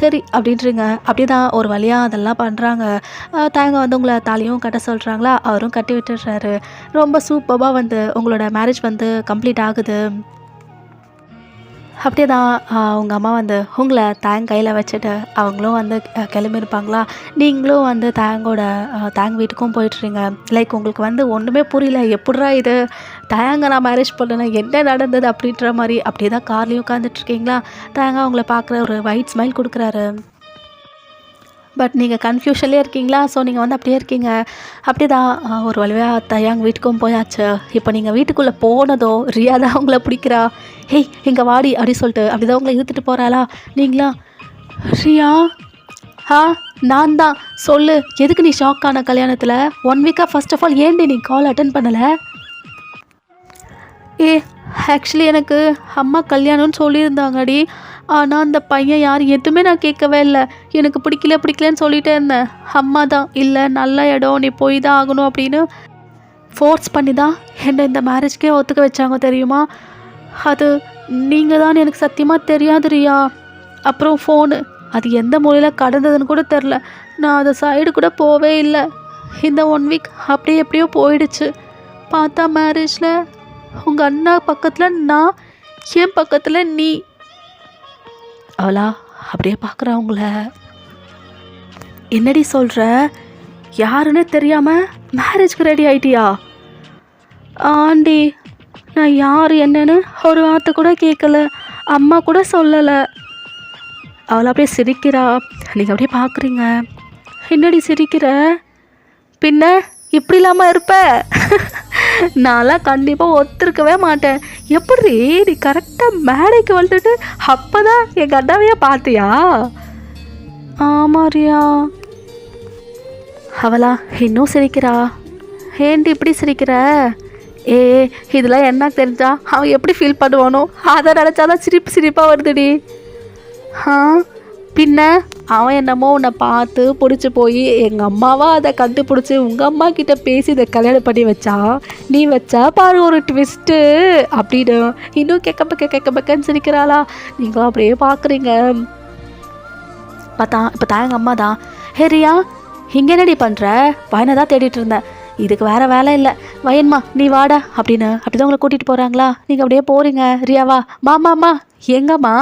சரி அப்படின்றீங்க. அப்படியே தான் ஒரு வழியாக அதெல்லாம் பண்ணுறாங்க. தேங்க வந்து உங்களை தாலியும் கட்ட சொல்கிறாங்களா, அவரும் கட்டி விட்டுடுறாரு. ரொம்ப சூப்பராக வந்து உங்களோட மேரேஜ் வந்து கம்ப்ளீட் ஆகுது. அப்படியே தான் உங்கள் அம்மா வந்து உங்களை தேங்க் கையில் வச்சுட்டு அவங்களும் வந்து கிளம்பியிருப்பாங்களா. நீங்களும் வந்து தேங்க் வீட்டுக்கும் போயிட்டுறீங்க. லைக் உங்களுக்கு வந்து ஒன்றுமே புரியல, எப்படிரா இது, தேங்க நான் மேரேஜ் பண்ணேன்னா என்ன நடந்தது அப்படின்ற மாதிரி அப்படியே தான் கார்லேயும் உட்காந்துட்ருக்கீங்களா. தேங்க அவங்கள பார்க்குற ஒரு ஒயிட் ஸ்மைல் கொடுக்குறாரு. பட் நீங்கள் கன்ஃபியூஷன்லேயே இருக்கீங்களா? ஸோ நீங்கள் வந்து அப்படியே இருக்கீங்க. அப்படி தான் ஒரு வழியாக தயாங் வீட்டுக்கும் போயாச்சு. இப்போ நீங்கள் வீட்டுக்குள்ளே போனதோ ரியா தான் உங்களை பிடிக்கிறா. ஹேய் இங்கே வாடி அப்படி சொல்லிட்டு அப்படி தான் உங்களை இழுத்துட்டு போகிறாளா? நீங்களா ரியா ஆ நான் தான் சொல்லு, எதுக்கு நீ ஷாக் ஆன கல்யாணத்தில் 1 வீக்காக? ஃபர்ஸ்ட் ஆஃப் ஆல் ஏன்டி நீ கால் அட்டன் பண்ணலை? ஆக்சுவலி எனக்கு அம்மா கல்யாணம்னு சொல்லியிருந்தாங்கடி. ஆனால் அந்த பையன் யார் எதுவுமே நான் கேட்கவே இல்லை. எனக்கு பிடிக்கலன்னு சொல்லிட்டே இருந்தேன். அம்மா தான் இல்லை நல்ல இடம் நீ போய் தான் ஆகணும் அப்படின்னு ஃபோர்ஸ் பண்ணி தான் என்னை இந்த மேரேஜ்க்கே ஒத்துக்க வச்சாங்க தெரியுமா? அது நீங்கள் தான் எனக்கு சத்தியமாக தெரியாது ரியா. அப்புறம் ஃபோனு அது எந்த மூலையில் கடந்ததுன்னு கூட தெரில. நான் அதை சைடு கூட போவே இல்லை. இந்த 1 வீக் அப்படியே எப்படியோ போயிடுச்சு. பார்த்தா மேரேஜில் உங்கள் அண்ணா பக்கத்தில் நான், என் பக்கத்தில் நீ. அவளா அப்படியே பார்க்குறவங்கள, என்னடி சொல்கிற? யாருன்னு தெரியாமல் மேரேஜ்க்கு ரெடி ஆகிட்டியா? ஆண்டி நான் யார் என்னன்னு ஒரு வார்த்தை கூட கேட்கல, அம்மா கூட சொல்லலை. அவளை அப்படியே சிரிக்கிறா. நீங்கள் அப்படியே பார்க்குறீங்க. என்னடி சிரிக்கிற? பின்ன இப்படி இல்லாமல் இருப்ப? நான்லாம் கண்டிப்பாக ஒத்துருக்கவே மாட்டேன். எப்படி நீ கரெக்டாக மேடைக்கு வந்துட்டு அப்போ தான் எங்கள் அண்ணாவையா பார்த்தியா? ஆமாரியா. அவளா இன்னும் சிரிக்கிறா. ஏன்டி இப்படி சிரிக்கிற? இதெல்லாம் என்ன தெரிஞ்சா அவன் எப்படி ஃபீல் பண்ணுவானோ அதை நினச்சாதான் சிரிப்பாக வருதுடி. பின்ன அவன் என்னமோ உன்னை பார்த்து பிடிச்சி போய் எங்கள் அம்மாவா அதை கண்டுபிடிச்சி உங்கள் அம்மா கிட்ட பேசி இதை கல்யாணம் பண்ணி வச்சா, நீ வச்சா பாரு ஒரு ட்விஸ்ட்டு அப்படின்னு இன்னும் கேட்க சிரிக்கிறாளா? நீங்களும் அப்படியே பார்க்குறீங்க. பார்த்தா இப்போ தான் எங்கள் அம்மா தான், ஹே ரியா இங்கே என்னடி பண்ணுற? பையனை தான் தேடிட்டு இருந்தேன், இதுக்கு வேறு வேலை இல்லை, வயன்மா நீ வாடா அப்படின்னு அப்படி தான் உங்களை கூட்டிகிட்டு போகிறாங்களா? நீங்கள் அப்படியே போகிறீங்க. ரியாவா மாமாம்மா எங்கம்மா?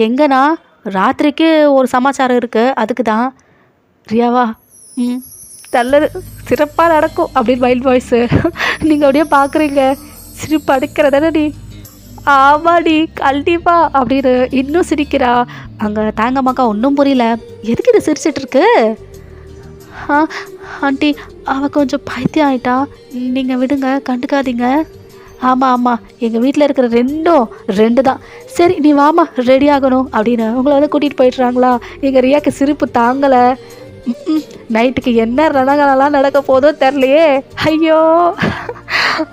எங்கண்ணா ராத்திரிக்கு ஒரு சமாச்சாரம் இருக்குது அதுக்கு தான். ரியாவா நல்லது சிறப்பாக நடக்கும் அப்படின்னு மைல்ட் வாய்ஸு. நீங்கள் அப்படியே பார்க்குறீங்க. சிரிப்பு அடிக்கிறதானே நீ? ஆமாடி கண்டிப்பா அப்படின்னு இன்னும் சிரிக்கிறா. அங்கே தாங்கம்மாக்கா ஒன்றும் புரியல, எதுக்கு இது சிரிச்சிட்ருக்கு? ஆண்டி அவள் கொஞ்சம் பைத்தியம் ஆயிட்டா, நீங்கள் விடுங்க கண்டுக்காதீங்க. ஆமாம் எங்கள் வீட்டில் இருக்கிற ரெண்டு தான். சரி நீ வாமா ரெடி ஆகணும் அப்படின்னு உங்களை வந்து கூட்டிகிட்டு போயிட்டுறாங்களா? எங்கள் ரியாக்கு சிரிப்பு தாங்கலை. நைட்டுக்கு என்ன ரணகலாம் நடக்க போதோ தெரிலையே, ஐயோ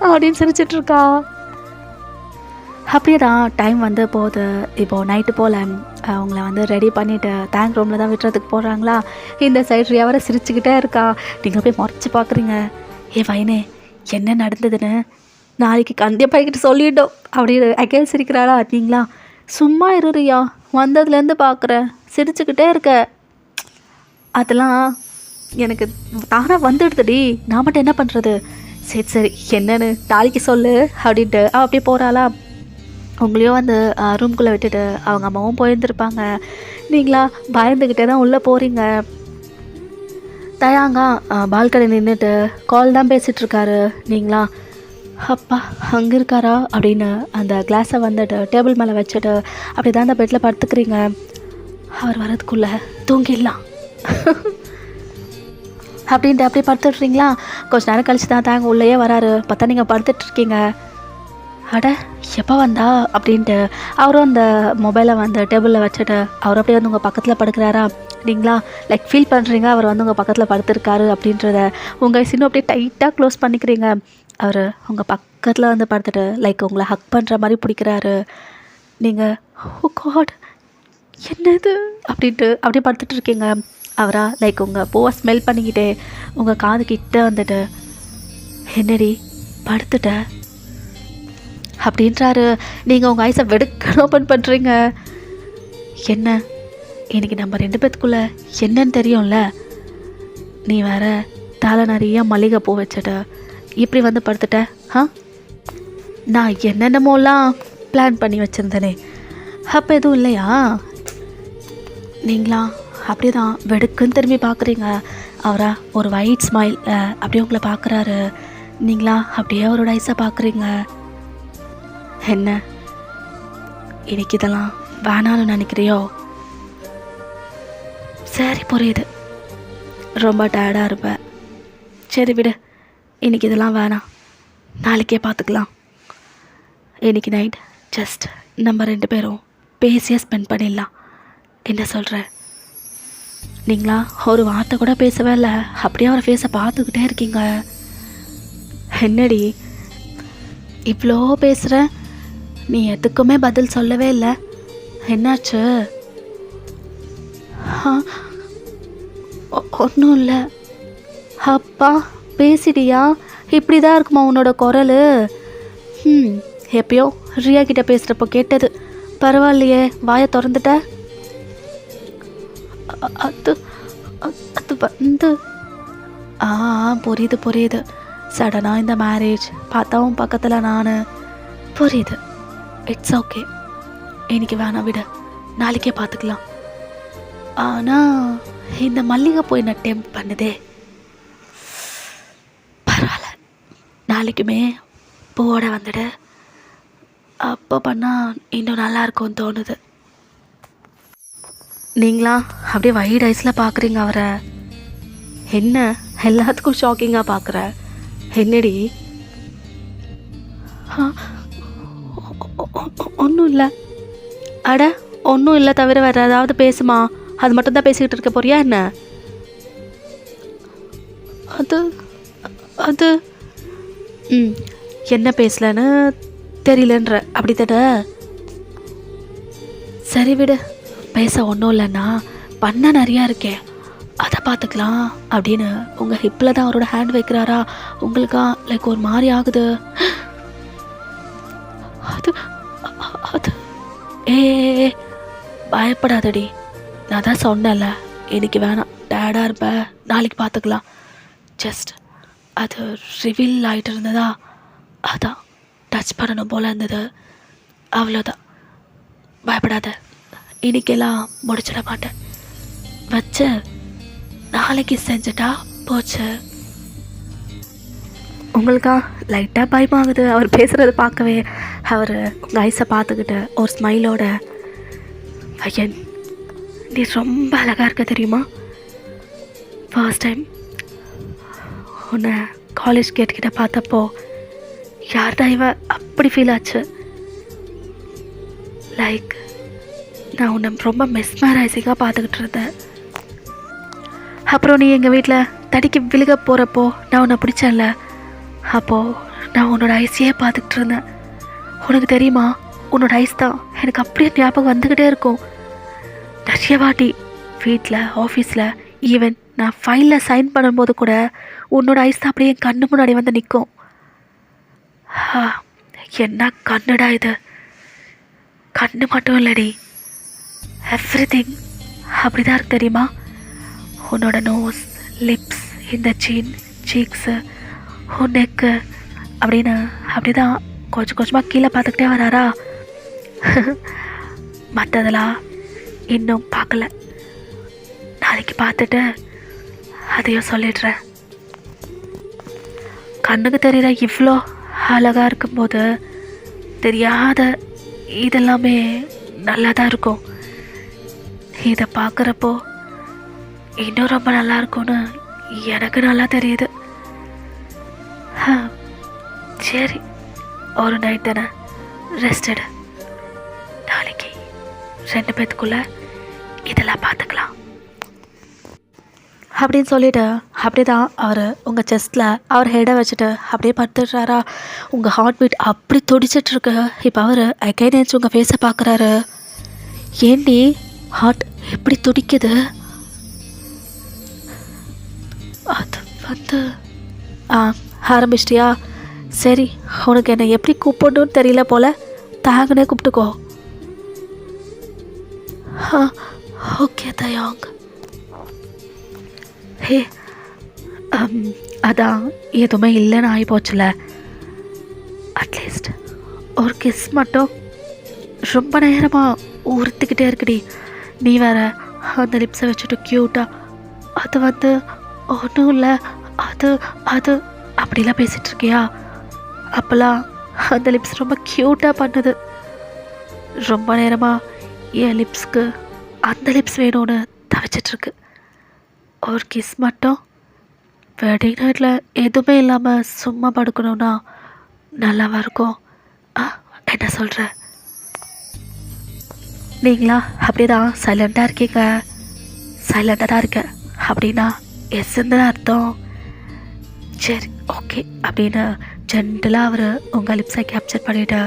அப்படின்னு சிரிச்சிட்ருக்கா. அப்படியே தான் டைம் வந்து போகுது. இப்போது நைட்டு போல் அவங்கள வந்து ரெடி பண்ணிவிட்டு டேங்க் ரூமில் தான் விட்டுறதுக்கு போகிறாங்களா? இந்த சைடு ரியா வர சிரிச்சுக்கிட்டே இருக்கா. நீங்கள் போய் முறைச்சி பார்க்குறீங்க. வயனே என்ன நடந்ததுன்னு நாளைக்கு கண்டிப்பாகிட்டு சொல்லிட்டோம் அப்படின்னு அகேல் சிரிக்கிறாளா? நீங்களா சும்மா இருறியா, வந்ததுலேருந்து பார்க்குறேன் சிரிச்சுக்கிட்டே இருக்க, அதெல்லாம் எனக்கு தானாக வந்துடுதுடி, நான் மட்டும் என்ன பண்ணுறது? சரி என்னன்னு நாளைக்கு சொல்லு அப்படின்ட்டு அப்படியே போகிறாளா? உங்களையும் அந்த ரூம்குள்ளே விட்டுட்டு அவங்க அம்மாவும் போயிருந்துருப்பாங்க. நீங்களா பயந்துக்கிட்டே தான் உள்ளே போகிறீங்க. தயாங்கா பால்கனி நின்றுட்டு கால் தான் பேசிகிட்ருக்காரு. நீங்களா அப்பா அங்கே இருக்காரா அப்படின்னு அந்த கிளாஸை வந்துட்டு டேபிள் மேலே வச்சுட்டு அப்படி தான் அந்த பெட்டில் படுத்துக்கிறீங்க. அவர் வரதுக்குள்ளே தூங்கிடலாம் அப்படின்ட்டு அப்படியே படுத்துட்றீங்களா? கொஞ்சம் நேரம் கழிச்சு தான் தாங்க உள்ளேயே வராரு. பார்த்தா நீங்கள் படுத்துட்ருக்கீங்க. அட எப்போ வந்தா அப்படின்ட்டு அவரும் அந்த மொபைலை வந்து டேபிளில் வச்சுட்டு அவர் அப்படியே வந்து உங்கள் பக்கத்தில் படுக்கிறாரா? நீங்களா லைக் ஃபீல் பண்ணுறீங்க அவர் வந்து உங்கள் பக்கத்தில் படுத்துருக்காரு அப்படின்றத. உங்கள் இன்னும் அப்படியே டைட்டாக க்ளோஸ் பண்ணிக்கிறீங்க. அவர் உங்கள் பக்கத்தில் வந்து படுத்துட்டு லைக் உங்களை ஹக் பண்ணுற மாதிரி பிடிக்கிறாரு. நீங்கள் ஓ காட் என்னது அப்படின்ட்டு அப்படியே படுத்துட்டு இருக்கீங்க. அவரா லைக் உங்கள் பூவை ஸ்மெல் பண்ணிக்கிட்டே உங்கள் காது கிட்ட வந்துட்டு என்னடி படுத்துட்ட அப்படின்றாரு. நீங்கள் உங்கள் ஐஸை வெடுக்கணும் ஓப்பன் பண்ணுறீங்க. என்ன இன்னைக்கு நம்ம 2 பேத்துக்குள்ளே என்னன்னு தெரியும்ல? நீ வேற தலை நிறைய மல்லிகை பூ வச்சுட்ட இப்படி வந்து படுத்துட்ட. நான் என்னென்னமோலாம் பிளான் பண்ணி வச்சுருந்தேனே, அப்போ எதுவும் இல்லையா? நீங்களா அப்படியே தான் வெடுக்குன்னு திரும்பி பார்க்குறீங்க. அவரா ஒரு ஒயிட் ஸ்மைல் அப்படியே உங்களை பார்க்குறாரு. நீங்களா அப்படியே அவரோட ஐஸை பார்க்குறீங்க. என்ன இன்னைக்கு இதெல்லாம் வேணான்னு நினைக்கிறியோ? சரி புரியுது, ரொம்ப டயர்டாக இருப்பேன். சரி விடு, இன்றைக்கி இதெல்லாம் வேணாம், நாளைக்கே பார்த்துக்கலாம். இன்றைக்கி நைட் ஜஸ்ட் நம்ம 2 பேரும் பேசியே ஸ்பெண்ட் பண்ணிடலாம். என்ன சொல்கிற? நீங்களா ஒரு வார்த்தை கூட பேசவே இல்லை, அப்படியே அவரை ஃபேஸை பார்த்துக்கிட்டே இருக்கீங்க. என்னடி இவ்வளோ பேசுகிற, நீ எதுக்குமே பதில் சொல்லவே இல்லை, என்னாச்சு? ஒன்றும் இல்லை. அப்பா பேசிட்டியா? இப்படி தான் இருக்குமா உன்னோட குரல்? எப்பயோ ரியா கிட்ட பேசுகிறப்போ கேட்டது, பரவாயில்லையே வாயை திறந்துட்ட. அது அது வந்து புரியுது புரியுது, சடனாக இந்த மேரேஜ் பார்த்தாவும் பக்கத்தில் நான், புரியுது. இட்ஸ் ஓகே, இன்னைக்கு வேணாம் விட, நாளைக்கே பார்த்துக்கலாம். ஆனால் இந்த மல்லிகைப்பூ என்ன டெம்ப்ட் பண்ணுதே. பரவாயில்ல, நாளைக்குமே பூவோட வந்துடு, அப்போ பண்ணால் இன்னும் நல்லா இருக்கும்னு தோணுது. நீங்களா அப்படியே வைட் ஐஸில் பார்க்குறீங்க அவரை. என்ன எல்லாத்துக்கும் ஷாக்கிங்காக பார்க்குற? என்னடி? ஒன்றும் இல்லை. அட ஒன்றும் இல்லை தவிர வேறு ஏதாவது பேசுமா? அது மட்டும்தான் பேசிக்கிட்டு இருக்க போறியா என்ன? அது அது என்ன பேசலன்னு தெரியலன்ற அப்படி தானே? சரி விடு, பேச ஒன்றும் இல்லைன்னா பண்ண நிறையா இருக்கே, அதை பார்த்துக்கலாம் அப்படின்னு உங்கள் ஹிப்பில் தான் அவரோட ஹேண்ட் வைக்கிறாரா? உங்களுக்கா லைக் ஒரு மாதிரி ஆகுது. அது அது ஏ பயப்படாதடி, நான் தான் சொன்னேன்ல இன்னைக்கு வேணாம், டயர்டாக இருப்பேன், நாளைக்கு பார்த்துக்கலாம். ஜஸ்ட் அது ரிவீல் ஆகிட்டு இருந்ததா, அதான் டச் பண்ணணும் போல் இருந்தது, அவ்வளோதான். பயப்படாத, இன்னைக்கெல்லாம் முடிச்சிட மாட்டேன். வச்சு நாளைக்கு செஞ்சுட்டா போச்சு. உங்களுக்கா லைட்டாக பயமாகுது அவர் பேசுகிறது பார்க்கவே. அவர் உங்கள் ஐஸை பார்த்துக்கிட்டு ஒரு ஸ்மைலோட, ஐயன் நீ ரொம்ப அழகாக இருக்க தெரியுமா? ஃபர்ஸ்ட் டைம் உன்னை காலேஜ் கேட்கிட்ட பார்த்தப்போ யார்டா இவ அப்படி ஃபீல் ஆச்சு. லைக் நான் உன்னை ரொம்ப மெஸ்மரைசிங்காக பார்த்துக்கிட்டு இருந்தேன். அப்புறம் நீ எங்கள் வீட்டில் தடிக்கு விழுக போகிறப்போ நான் உன்னை பிடிச்சேன்ல, அப்போது நான் உன்னோட ஐஸையே பார்த்துக்கிட்டு இருந்தேன். உனக்கு தெரியுமா, உன்னோட ஐஸ் தான் எனக்கு அப்படியே ஞாபகம் வந்துக்கிட்டே இருக்கும். நிறைய வாட்டி வீட்டில், ஆஃபீஸில், ஈவன் நான் ஃபைலில் சைன் பண்ணும்போது கூட உன்னோட ஐஸ் தான் அப்படியே என் கண்ணு முன்னாடி வந்து நிற்கும். என்ன கண்ணுடா இது! கண்ணு மட்டும் இல்லடி, எவ்ரிதிங் அப்படி தான் இருக்கு தெரியுமா? உன்னோட நோஸ், லிப்ஸ், இந்த சீன், சீக்ஸு, உன் நெக்கு அப்படின்னு அப்படி தான் கொஞ்சம் கொஞ்சமாக கீழே பார்த்துக்கிட்டே வராரா. மற்றதெல்லாம் இன்னும் பார்க்கல, நாளைக்கு பார்த்துட்டு அதையும் சொல்லிடுறேன். கண்ணுக்கு தெரிகிற இவ்வளோ அழகாக இருக்கும்போது தெரியாத இதெல்லாமே நல்லா தான் இருக்கும். இதை பார்க்குறப்போ இன்னும் ரொம்ப நல்லா இருக்கும்னு எனக்கு நல்லா தெரியுது. சரி, ஒரு நைட் தானே, ரெஸ்ட் எடு, நாளைக்கு 2 பேத்துக்குள்ளே இதெல்லாம் பார்த்துக்கலாம் அப்படின்னு சொல்லிவிட்டு அப்படி தான் அவர் உங்கள் செஸ்ட்டில் அவர் ஹெடை வச்சுட்டு அப்படியே படுத்துடுறாரா. உங்கள் ஹார்ட் பீட் அப்படி துடிச்சிட்ருக்கு. இப்போ அவர் அகைனேச்சு உங்கள் ஃபேஸை பார்க்குறாரு. ஏண்டி ஹார்ட் எப்படி துடிக்குது? அது வந்து ஆரம்பிச்சிட்டியா? சரி, உனக்கு என்னை எப்படி கூப்பிடணும்னு தெரியல போல், தாங்கனே கூப்பிட்டுக்கோ. ஓகே தயாங். ஹே, அதான் எதுவுமே இல்லைன்னு ஆகி போச்சுல, அட்லீஸ்ட் ஒரு கிஸ் மட்டும். ரொம்ப நேரமாக உறுத்திக்கிட்டே இருக்குடி, நீ வேற அந்த லிப்ஸை வச்சுட்டு க்யூட்டாக. அது வந்து ஒன்றும் இல்லை, அது அது அப்படிலாம் பேசிகிட்ருக்கியா? அப்போல்லாம் அந்த லிப்ஸ் ரொம்ப க்யூட்டாக பண்ணுது. ரொம்ப நேரமாக என் லிப்ஸ்க்கு அந்த லிப்ஸ் வேணும்னு தவிச்சிட்ருக்கு. ஒரு கிஸ் மட்டும் வெட்டிங் நைட்டில் எதுவுமே இல்லாமல் சும்மா படுக்கணும்னா நல்லாவா இருக்கும்? என்ன சொல்கிற? நீங்களா அப்படியே தான் சைலண்ட்டாக இருக்கீங்க. சைலண்ட்டாக தான் இருக்கேன் அப்படின்னா எஸ்ன்னு அர்த்தம். சரி ஓகே அப்படின்னு ஜென்டலாக அவர் உங்கள் லிப்ஸை கேப்சர் பண்ணிவிட்டு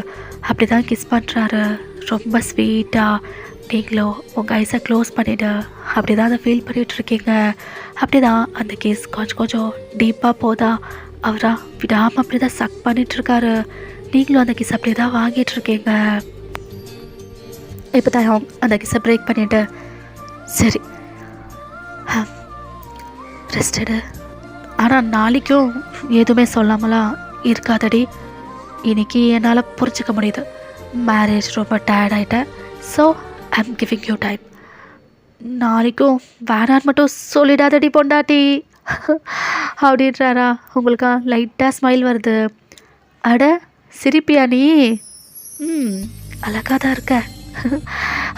அப்படி தான் கிஸ் பண்ணுறாரு. ரொம்ப ஸ்வீட்டாக நீங்களும் உங்கள் ஐஸை க்ளோஸ் பண்ணிவிட்டு அப்படி தான் அதை ஃபீல் பண்ணிகிட்ருக்கீங்க. அப்படி தான் அந்த கிஸ் கொஞ்சம் கொஞ்சம் டீப்பாக போதா அவரா விடாமல் அப்படி தான் சக் பண்ணிகிட்ருக்காரு. நீங்களும் அந்த கிஸ் அப்படி தான் வாங்கிட்டுருக்கீங்க. இப்போ தான் அந்த கிஸ்ஸை பிரேக் பண்ணிவிட்டு சரி ரெஸ்ட் எடு, ஆனால் நாளைக்கும் எதுவுமே சொல்லாமலாம் இருக்காதடி. இன்னைக்கு என்னால் புரிஞ்சிக்க முடியுது, மேரேஜ் ரொம்ப டயர்டாயிட்டேன். So I'm giving you time. நாளைக்கும் வேணான்னு மட்டும் சொல்லிடாதடி பொண்டாட்டி அப்படின்றாரா. உங்களுக்கா லைட்டாக ஸ்மைல் வருது. அட சிரிப்பியா நீ? அழகாக தான் இருக்க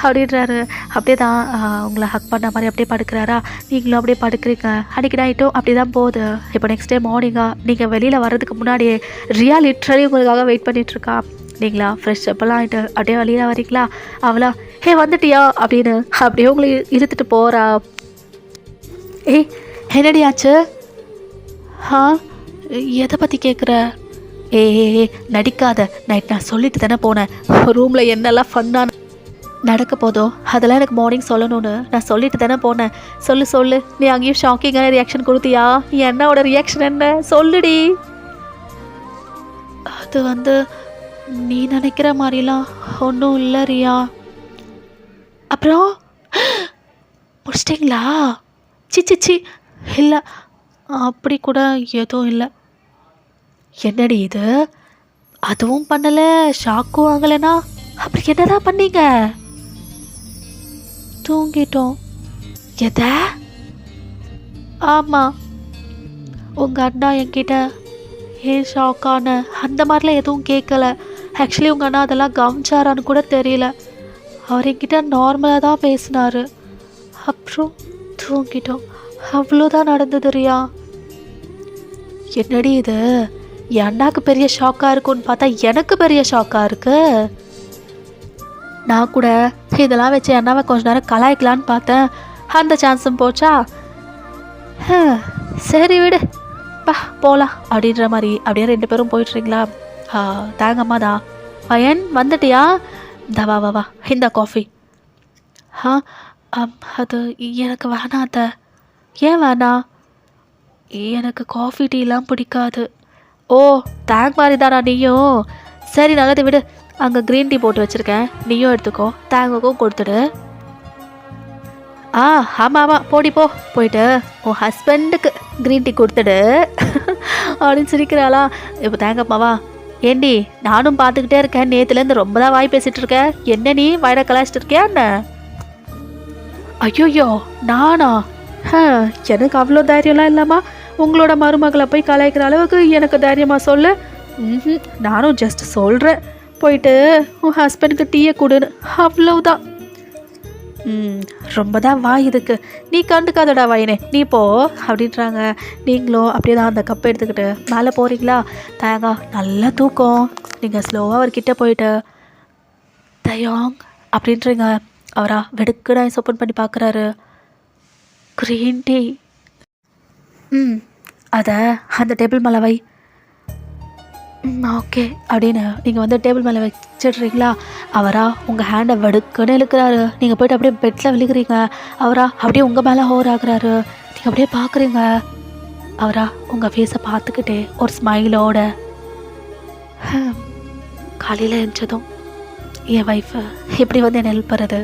அப்படின்றாரு. அப்படியே தான் உங்களை ஹக் பண்ண மாதிரி அப்படியே படுக்கிறாரா. நீங்களும் அப்படியே படுக்கிறீங்க. அன்றைக்கி நைட்டும் அப்படி தான் போகுது. இப்போ நெக்ஸ்ட் டே மார்னிங்காக நீங்கள் வெளியில் வர்றதுக்கு முன்னாடியே ரியா லிட்ரலி உங்களுக்காக வெயிட் பண்ணிகிட்ருக்கா. நீங்களா ஃப்ரெஷ் அப்பெல்லாம் ஆகிட்டு அப்படியே வெளியில் வரீங்களா? அவளா ஹே வந்துட்டியா அப்படின்னு அப்படியே உங்களை இழுத்துட்டு போகிறா. ஏய் என்னடி ஆச்சு? எதை பற்றி கேட்குற? ஏ நடிக்காத. நைட் நான் சொல்லிட்டு தானே போனேன் ரூமில் என்னெல்லாம் ஃபன்னான நடக்க போதோ அதெல்லாம் எனக்கு மார்னிங் சொல்லணும்னு நான் சொல்லிட்டு தானே போனேன். சொல்லு நீ அங்கேயும் ஷாக்கிங்கான ரியாக்ஷன் கொடுத்தியா? என்னோட ரியாக்ஷன் என்ன சொல்லுடி. அது நீ நினைக்கிற மாதிரிலாம் ஒன்றும் இல்லை ரியா. அப்புறம் முடிச்சிட்டிங்களா? சி இல்லை அப்படி கூட எதுவும் இல்லை. என்னடி இது? அதுவும் பண்ணலை ஷாக்கும் ஆகலைன்னா அப்படி என்னதான் பண்ணீங்க? தூங்கிட்டோம். எத? ஆமாம், உங்கள் அண்ணா என்கிட்ட ஏன் ஷாக்கான அந்த மாதிரிலாம் எதுவும் கேட்கல. ஆக்சுவலி உங்கள் அண்ணா அதெல்லாம் கவனிச்சாரான்னு கூட தெரியல. அவர் என்கிட்ட நார்மலாக தான் பேசினார். அப்புறம் தூங்கிட்டோம். அவ்வளோதான் நடந்தது ரியா. என்னடி இது? என் அண்ணாக்கு பெரிய ஷாக்காக இருக்குன்னு பார்த்தா எனக்கு பெரிய ஷாக்காக இருக்கு. நான் கூட இதெல்லாம் வச்சு அண்ணாவை கொஞ்ச நேரம் கலாய்க்கலான்னு பார்த்தேன். அந்த சான்ஸும் போச்சா? சரி விடு பா போகலாம் அப்படின்ற மாதிரி அப்படியே 2 பேரும் போயிட்டுறீங்களா? தேங்கம்மா தான். பையன் வந்துட்டியா? இந்த வா இந்த காஃபி. அது எனக்கு வேணாத்த. ஏன் வேணாம்? எனக்கு காஃபி டீலாம் பிடிக்காது. ஓ தேங்க் மாதிரி தானா நீயும்? சரி நல்லது விடு, அங்கே க்ரீன் டீ போட்டு வச்சுருக்கேன், நீயும் எடுத்துக்கோ. தேங்காய்க்கும் கொடுத்துடு. ஆமாம் போடி போயிட்டு உன் ஹஸ்பண்டுக்கு க்ரீன் டீ கொடுத்துடு அப்படின்னு சிரிக்கிறாளா. இப்போ தேங்காய்மாவா? ஏண்டி நானும் பார்த்துக்கிட்டே இருக்கேன், நேற்றுலேருந்து ரொம்ப தான் வாய் பேசிகிட்டு இருக்கேன். என்ன நீ வயலை கலாச்சிட்டு இருக்கியா என்ன? ஐயோயோ நானா? எனக்கு அவ்வளோ தைரியம்லாம் இல்லாமா உங்களோட மருமகளை போய் கலாய்க்கிற அளவுக்கு எனக்கு தைரியமாக சொல்லு. நானும் ஜஸ்ட் சொல்கிறேன், போயிட்டு உன் ஹஸ்பண்டுக்கு டீயை கொடுன்னு, அவ்வளவுதான். ரொம்ப தான் வாய் இதுக்கு, நீ கண்டுக்காதடா வாயினே, நீ போ அப்படின்றாங்க. நீங்களும் அப்படியே தான் அந்த கப்பை எடுத்துக்கிட்டு மேலே போகிறீங்களா? தயங்கா நல்லா தூக்கம். நீங்கள் ஸ்லோவாக அவர்கிட்ட போயிட்டு தயாங் அப்படின்றீங்க. அவரா வெடுக்குடா ஓப்பன் பண்ணி பார்க்குறாரு. Green tea. அதை அந்த டேபிள் மேலே வை. ஓகே அப்படின்னு நீங்கள் டேபிள் மேலே வச்சிடுறீங்களா? அவரா உங்கள் ஹேண்டை வெடுக்குன்னு இழுக்கிறாரு. நீங்கள் போய்ட்டு அப்படியே பெட்டில் விழுகிறீங்க. அவரா அப்படியே உங்கள் மேலே ஹோர் ஆகுறாரு. நீங்கள் அப்படியே பார்க்குறீங்க. அவரா உங்கள் ஃபேஸை பார்த்துக்கிட்டே ஒரு ஸ்மைலோட காலையில் எழுந்ததும் என் ஒய்ஃபு இப்படி என்னை ஹெல்ப் பண்ணுறது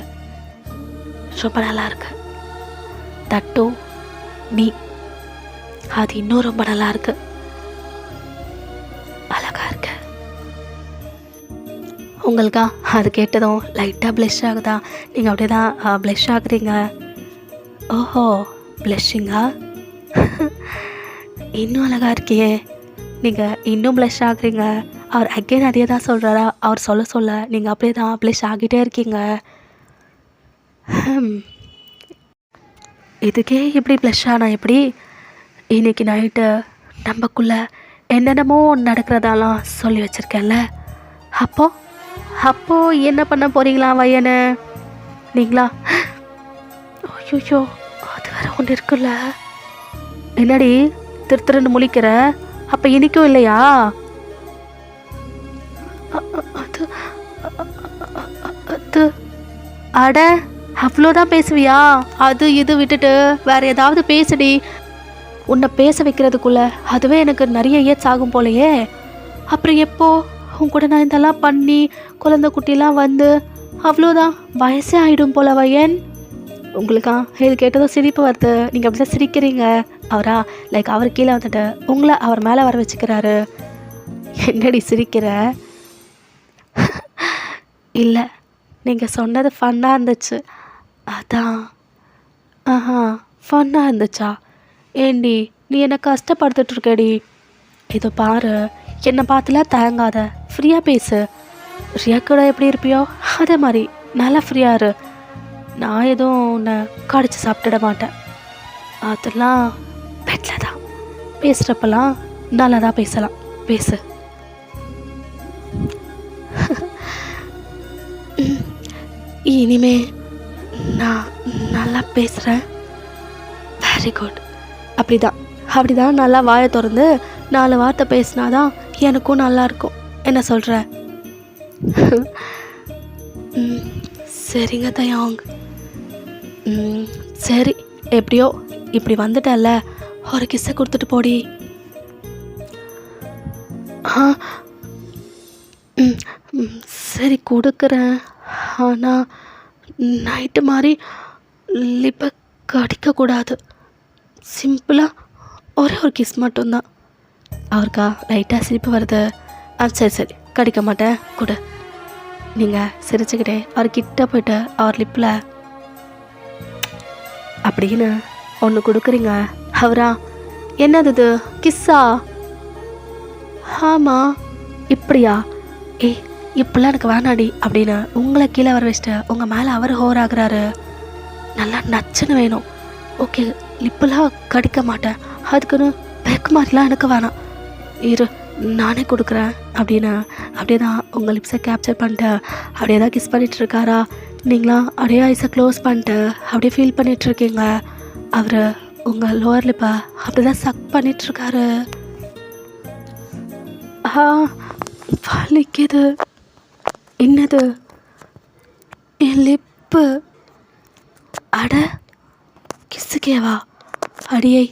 ரொம்ப நல்லா இருக்கு. தட்டும் நீ அது இன்னும் ரொம்ப நல்லா இருக்கு, அழகா இருக்கு. உங்களுக்கா அது கேட்டதும் லைட்டாக ப்ளஷ் ஆகுதா? நீங்கள் அப்படியே தான் ப்ளஷ் ஆகுறீங்க. ஓஹோ ப்ளஷ்ஷிங்கா? இன்னும் அழகா இருக்கியே. நீங்கள் இன்னும் ப்ளஷ் ஆகுறீங்க. அவர் அகெயின் அதே தான் சொல்கிறாரா? அவர் சொல்ல நீங்கள் அப்படியே தான் ப்ளஷ் ஆகிட்டே இருக்கீங்க. இதுக்கே இப்படி ப்ளஷ் ஆனா எப்படி? இன்னைக்கு நைட்டு நமக்குள்ள என்னென்னமோ நடக்கிறதாலாம் சொல்லி வச்சுருக்கேன்ல. அப்போ அப்போ என்ன பண்ண போகிறீங்களா வையனை நீங்களா? ஐயோ, அது வேற ஒன்று இருக்குல்ல. என்னடி திருத்திருன்னு முழிக்கிற? அப்போ இனிக்கும் இல்லையா? அது அது அட அவ்வளோதான் பேசுவியா? அது இது விட்டுட்டு வேற ஏதாவது பேசுடி. உன்னை பேச வைக்கிறதுக்குள்ள அதுவே எனக்கு நிறைய ஏற்று ஆகும் போலையே. அப்புறம் எப்போ உன் கூட நான் இதெல்லாம் பண்ணி குழந்தை குட்டிலாம் வந்து அவ்வளோதான் வயசே ஆகிடும் போல வையன். உங்களுக்கா இது கேட்டதும் சிரிப்பு வருது. நீங்கள் அப்படி தான் சிரிக்கிறீங்க. அவரா லைக் அவர் கீழே வந்துட்டு உங்களை அவர் மேலே வர வச்சுக்கிறாரு. என்னடி சிரிக்கிற? இல்லை, நீங்கள் சொன்னது ஃபன்னாக இருந்துச்சு அதான். ஆஹா, ஃபன்னாக இருந்துச்சா? ஏண்டி நீ என்னை கஷ்டப்படுத்திட்டுருக்கடி. இதோ பாரு, என்னை பார்த்துலாம் தயங்காத, ஃப்ரீயாக பேசு. ரியா கூட எப்படி இருப்பியோ அதே மாதிரி நல்லா ஃப்ரீயாக இரு. நான் எதுவும் உன்னை கடிச்சு சாப்பிட்டுட மாட்டேன். அதெல்லாம் பெட்டில் தான் பேசுகிறப்பெல்லாம் நல்லா தான் பேசலாம். பேசு. இனிமே நான் நல்லா பேசுகிறேன். Very good. அப்படிதான் நல்லா வாயை திறந்து 4 வார்த்தை பேசினாதான் எனக்கும் நல்லாயிருக்கும். என்ன சொல்கிற? சரிங்க தயாங். சரி, எப்படியோ இப்படி வந்துட்டல்ல, ஒரு கிஸ்ஸை கொடுத்துட்டு போடி. சரி கொடுக்குறேன். ஆனால் நைட்டு மாதிரி லிப்பை கடிக்கக்கூடாது. சிம்பிளாக ஒரே ஒரு கிஸ் மட்டும்தான். அவருக்கா லைட்டாக சிரிப்பு வருது. சரி கடிக்க மாட்டேன் கொடு. நீங்கள் சிரிச்சுக்கிட்டே அவர்கிட்ட போய்ட்டு அவர் லிப்பில் அப்படின்னு ஒன்று கொடுக்குறீங்க. அவரா என்னது இது கிஸ்ஸா? ஆமாம். இப்படியா? இப்படிலாம் எனக்கு வேணாடி அப்படின்னு உங்களை கீழே வர வச்சுட்டு உங்கள் மேலே அவர் ஹோர் ஆகுறாரு. நல்லா நச்சுன்னு வேணும். ஓகே, லிப்பெல்லாம் கடிக்க மாட்டேன். அதுக்குன்னு பெக் மாதிரிலாம் எனக்கு வேணாம். இரு நானே கொடுக்குறேன் அப்படின்னு அப்படியே தான் உங்கள் லிப்ஸை கேப்சர் பண்ணிட்டு அப்படியே தான் கிஸ் பண்ணிகிட்ருக்காரா. நீங்களாம் அப்படியே ஐஸை க்ளோஸ் பண்ணிட்டு அப்படியே ஃபீல் பண்ணிகிட்ருக்கீங்க. அவர் உங்கள் லோவர் லிப்பை அப்படி தான் சக் பண்ணிகிட்ருக்காரு. வலிக்குது. என்னது? என் லிப்பு. அட கிஸ்ஸுக்கேவா? அடியே